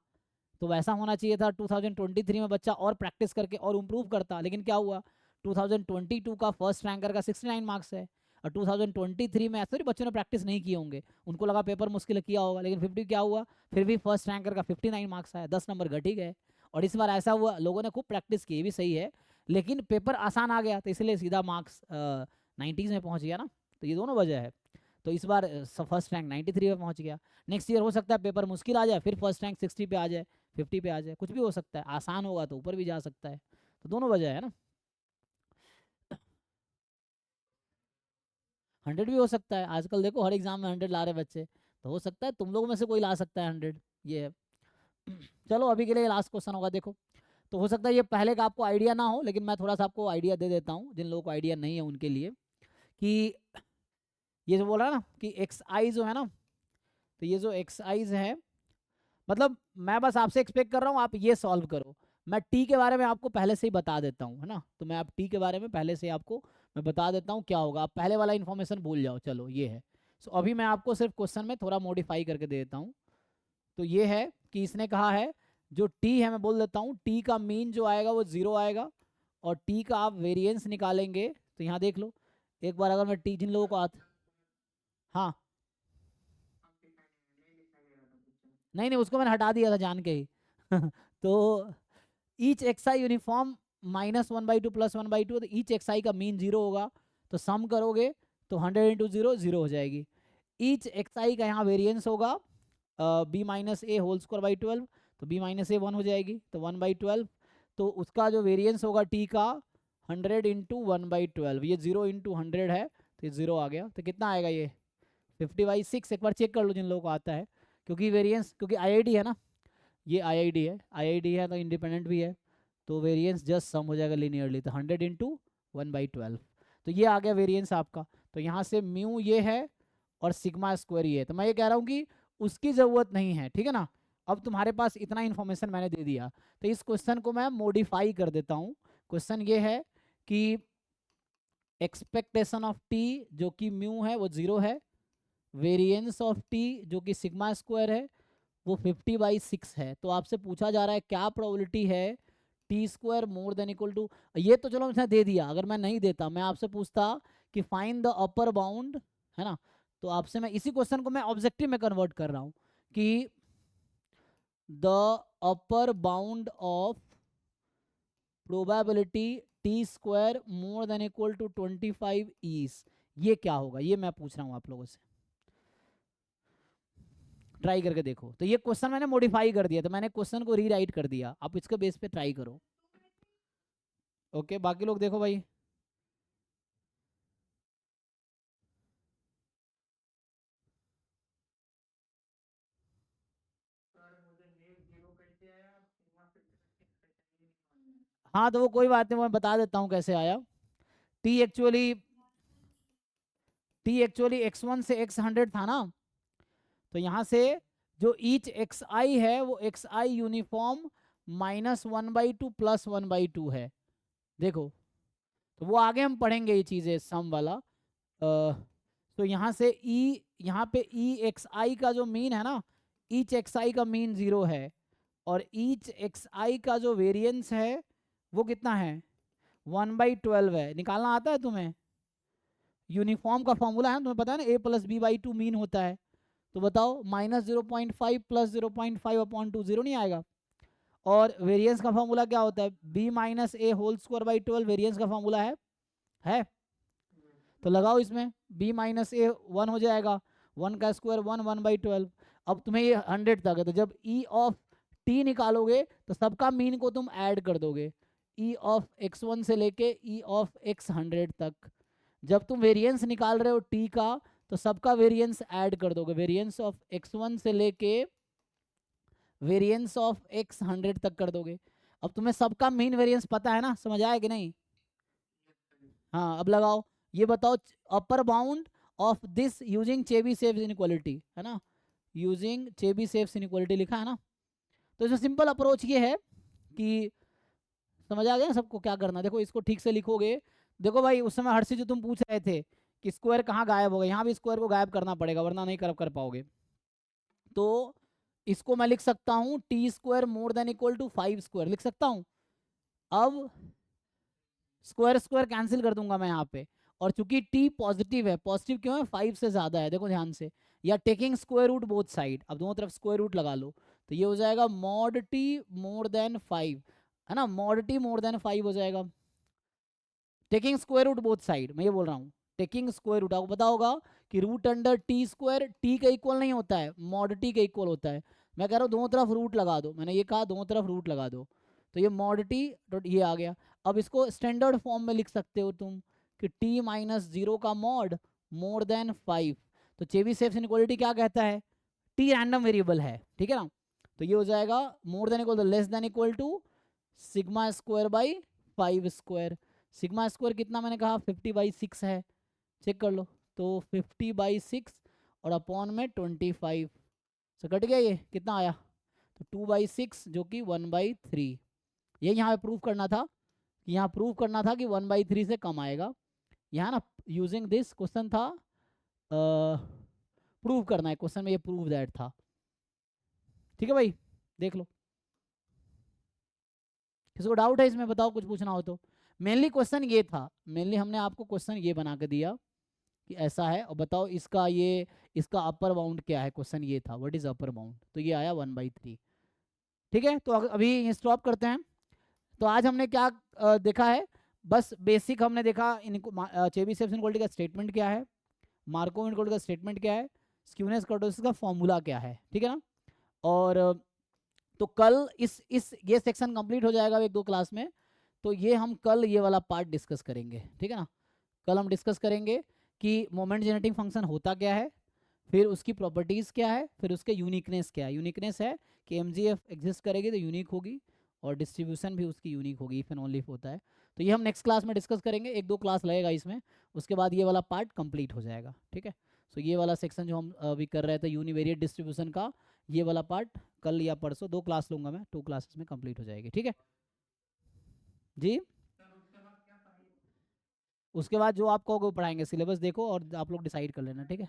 तो वैसा होना चाहिए था 2023 में बच्चा और प्रैक्टिस करके और इम्प्रूव करता, लेकिन क्या हुआ 2022 का फर्स्ट रैंकर का 69 मार्क्स है, और 2023 में ऐसे बच्चों ने प्रैक्टिस नहीं किए होंगे, उनको लगा पेपर मुश्किल किया होगा, लेकिन 50 क्या हुआ, फिर भी फर्स्ट रैंकर का 59 मार्क्स आया, 10 नंबर घट ही गए, और इस बार ऐसा हुआ लोगों ने खूब प्रैक्टिस की, ये भी सही है, लेकिन पेपर आसान आ गया, तो इसलिए सीधा मार्क्स 90s में पहुंच गया ना, तो ये दोनों वजह है, तो इस बार फर्स्ट रैंक 93 पे पहुंच गया, नेक्स्ट ईयर हो सकता है पेपर मुश्किल आ जाए, फिर फर्स्ट रैंक 60 पे आ जाए, 50 पे आ जाए, कुछ भी हो सकता है, आसान होगा तो ऊपर भी जा सकता है, तो दोनों वजह है ना। 100 भी हो सकता है, आजकल देखो हर एग्जाम में 100 ला रहे बच्चे, तो हो सकता है तुम लोगों में से कोई ला सकता है 100, ये है। चलो अभी के लिए लास्ट क्वेश्चन होगा, देखो, तो हो सकता है ये पहले का आपको आइडिया ना हो, लेकिन मैं थोड़ा सा आपको आइडिया दे देता हूँ जिन लोगों को आइडिया नहीं है उनके लिए, कि ये जो बोला ना कि एक्स आई जो है ना, तो ये जो एक्स आईज है मतलब मैं बस आपसे एक्सपेक्ट कर रहा हूँ आप ये सॉल्व करो। मैं टी के बारे में आपको पहले से ही बता देता हूँ, है ना, तो मैं आप टी के बारे में पहले से आपको मैं बता देता हूँ क्या होगा, आप पहले वाला इन्फॉर्मेशन भूल जाओ। चलो ये है। सो अभी मैं आपको सिर्फ क्वेश्चन में थोड़ा मॉडिफाई करके दे देता हूँ। तो ये है कि इसने कहा है जो टी है, मैं बोल देता हूँ टी का मीन जो आएगा वो 0 आएगा, और टी का आप वेरिएंस निकालेंगे तो यहाँ देख लो एक बार, अगर मैं टी जिन लोगों को आता, हाँ नहीं नहीं उसको मैंने हटा दिया था जान के ही तो ईच एक्स आई यूनिफॉर्म -1/2 +1/2, तो ईच एक्स आई का मीन 0 होगा, तो सम करोगे तो 100 इंटू 0 0 हो जाएगी। ईच एक्स आई का यहाँ वेरिएंस होगा b-a² तो b-a 1 हो जाएगी, तो 1/12, तो उसका जो वेरिएंस होगा टी का 100 इंटू 1/12, ये 0 इंटू 100 है तो ये 0 आ गया, तो कितना आएगा ये 50/6। एक बार चेक कर लो जिन लोगों को आता है, क्योंकि वेरिएंस, क्योंकि आईआईडी है ना, ये आईआईडी है, आईआईडी है तो इंडिपेंडेंट भी है, तो वेरिएंस जस्ट सम हो जाएगा लीनियरली, तो 100 इंटू 1/12, तो ये आ गया वेरिएंस आपका। तो यहाँ से म्यू ये है और सिग्मा स्क्वायर ये है, तो मैं ये कह रहा हूँ कि उसकी ज़रूरत नहीं है, ठीक है ना। अब तुम्हारे पास इतना इन्फॉर्मेशन मैंने दे दिया, तो इस क्वेश्चन को मैं मॉडिफाई कर देता हूँ। क्वेश्चन ये है कि एक्सपेक्टेशन ऑफ टी जो कि म्यू है वो 0 है, वेरिएंस ऑफ टी जो कि सिग्मा स्क्वायर है वो 50/6 है। तो आपसे पूछा जा रहा है क्या प्रोबेबिलिटी है t² more than equal to, ये तो चलो मैंने दे दिया, अगर मैं नहीं देता मैं आपसे पूछता कि फाइंड द अपर बाउंड, है ना, तो आपसे मैं इसी क्वेश्चन को मैं ऑब्जेक्टिव में कन्वर्ट कर रहा हूँ कि the upper bound of probability t² more than equal to 25 is, ये क्या होगा, ये मैं पूछ रहा हूँ आप लोगों से। ट्राई करके देखो, तो ये क्वेश्चन मैंने मॉडिफाई कर दिया, तो मैंने क्वेश्चन को रीराइट कर दिया, आप इसके बेस पे ट्राई करो। ओके बाकी लोग देखो भाई। हाँ तो वो कोई बात नहीं, मैं बता देता हूँ कैसे आया। टी एक्चुअली x1 से x100 था ना, तो यहाँ से जो ईच एक्स आई है वो एक्स आई यूनिफॉर्म -1/2 +1/2 है, देखो, तो वो आगे हम पढ़ेंगे ये चीज़ें सम वाला। तो यहाँ से यहाँ पे ई एक्स आई का जो मीन है ना, ईच एक्स आई का मीन 0 है, और ईच एक्स आई का जो वेरिएंस है वो कितना है 1/12 है। निकालना आता है तुम्हें, यूनिफॉर्म का फॉर्मूला है ना, तुम्हें पता है ना a+b/2 मीन होता है, तो बताओ -0.5 + 0.5/2 0 नहीं आएगा। और वेरिएंस का फॉर्मूला क्या होता है, b-a² वेरिएंस का फॉर्मूला है, तो लगाओ इसमें b-a 1 हो जाएगा, 1 का स्क्वायर 1 1/12। अब तुम्हें ये 100 तक है, तो जब e ऑफ t निकालोगे तो सबका मीन को तुम ऐड कर दोगे, e ऑफ x1 से लेके e ऑफ x100 तक। जब तुम वेरिएंस निकाल रहे हो t का तो सबका वेरिएंस ऐड कर दोगे, वेरिएंस ऑफ x1 से लेके वेरिएंस ऑफ x100 तक कर दोगे। अब तुम्हें सबका मीन वेरिएंस पता है ना, समझ आया कि नहीं। हाँ अब लगाओ, ये बताओ अपर bound of this using Chebyshev inequality, है ना, यूजिंग चेबीशेव इनइक्वालिटी लिखा है ना। तो इसमें सिंपल अप्रोच ये है कि समझ आ गया ना सबको क्या करना, देखो इसको ठीक से लिखोगे। देखो भाई उस समय हर्षित जो तुम पूछ रहे थे कि स्क्वायर कहाँ गायब होगा, यहाँ भी स्क्वायर को गायब करना पड़ेगा वरना नहीं कर पाओगे। तो इसको मैं लिख सकता हूँ t² more than equal to 5² लिख सकता हूँ। अब स्क्वायर स्क्वायर कैंसिल कर दूंगा मैं यहाँ पे, और चूंकि t पॉजिटिव है, पॉजिटिव क्यों है 5 से ज्यादा है, देखो ध्यान से, या taking square root both side, अब दोनों तरफ स्क्वायर रूट लगा लो, तो ये हो जाएगा मॉड t मोर देन 5, है ना, मॉड t मोर देन 5 हो जाएगा, taking square root both side, मैं ये बोल रहा हूँ टेकिंग स्क्वायर रूट। आपको पता होगा कि √t² t के इक्वल नहीं होता है, मॉड t के इक्वल होता है। मैं कह रहा हूँ दोनों तरफ रूट लगा दो, मैंने ये कहा दोनों तरफ रूट लगा दो, तो ये मॉड t डॉट ये आ गया। अब इसको स्टैंडर्ड फॉर्म में लिख सकते हो तुम कि t-0 का मॉड मोर देन 5, तो चेबीशेव इनइक्वालिटी क्या कहता है, t रैंडम वेरिएबल है, ठीक है ना, तो ये हो जाएगा more than equal less than equal to σ²/5²। Sigma square कितना मैंने कहा 50/6 है, चेक कर लो, तो 50/6 और अपॉन में 25, तो कट गया, ये कितना आया तो 2/6 जो कि 1/3, ये यहाँ पे प्रूव करना था, यहाँ प्रूव करना था कि 1/3 से कम आएगा। यहाँ ना यूजिंग दिस क्वेश्चन था, प्रूव करना है क्वेश्चन में, ये प्रूव दैट था। ठीक है भाई, देख लो। किसी को डाउट है इसमें, बताओ कुछ पूछना हो तो। मेनली क्वेश्चन ये था, मेनली हमने आपको क्वेश्चन ये बना के दिया कि ऐसा है, और बताओ इसका ये, इसका अपर बाउंड क्या है, क्वेश्चन ये था व्हाट इज अपर बाउंड, तो ये आया 1/3। ठीक है, तो अभी स्टॉप करते हैं। तो आज हमने क्या देखा है, बस बेसिक हमने देखा इनको, चेबीशेव इनइक्वालिटी का स्टेटमेंट क्या है, मार्कोव इनइक्वालिटी का स्टेटमेंट क्या है, स्क्यूनेस कर्टोसिस का फॉर्मूला क्या है। ठीक है ना, और तो कल इस ये सेक्शन कंप्लीट हो जाएगा 1-2 क्लास में, तो ये हम कल ये वाला पार्ट डिस्कस करेंगे। ठीक है ना, कल हम डिस्कस करेंगे कि मोमेंट जेनरेटिंग फंक्शन होता क्या है, फिर उसकी प्रॉपर्टीज़ क्या है, फिर उसके यूनिकनेस क्या है। यूनिकनेस है कि एमजीएफ एग्जिस्ट करेगी तो यूनिक होगी, और डिस्ट्रीब्यूशन भी उसकी यूनिक होगी इफ एंड ओनली इफ होता है। तो ये हम नेक्स्ट क्लास में डिस्कस करेंगे, 1-2 क्लास लगेगा इसमें, उसके बाद ये वाला पार्ट कंप्लीट हो जाएगा। ठीक है, सो ये वाला सेक्शन जो हम अभी कर रहे थे यूनिवेरिएट डिस्ट्रीब्यूशन का, ये वाला पार्ट कल या परसों 2 क्लास लूँगा मैं, 2 क्लासेस में कंप्लीट हो जाएगी। ठीक है जी, उसके बाद जो आप कहोगे वो पढ़ाएंगे, सिलेबस देखो और आप लोग डिसाइड कर लेना। ठीक है,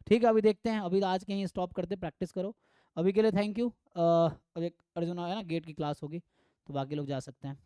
ठीक है, अभी देखते हैं, अभी आज कहीं स्टॉप करते, प्रैक्टिस करो। अभी के लिए थैंक यू। अब एक अर्जुन है ना, गेट की क्लास होगी, तो बाकी लोग जा सकते हैं।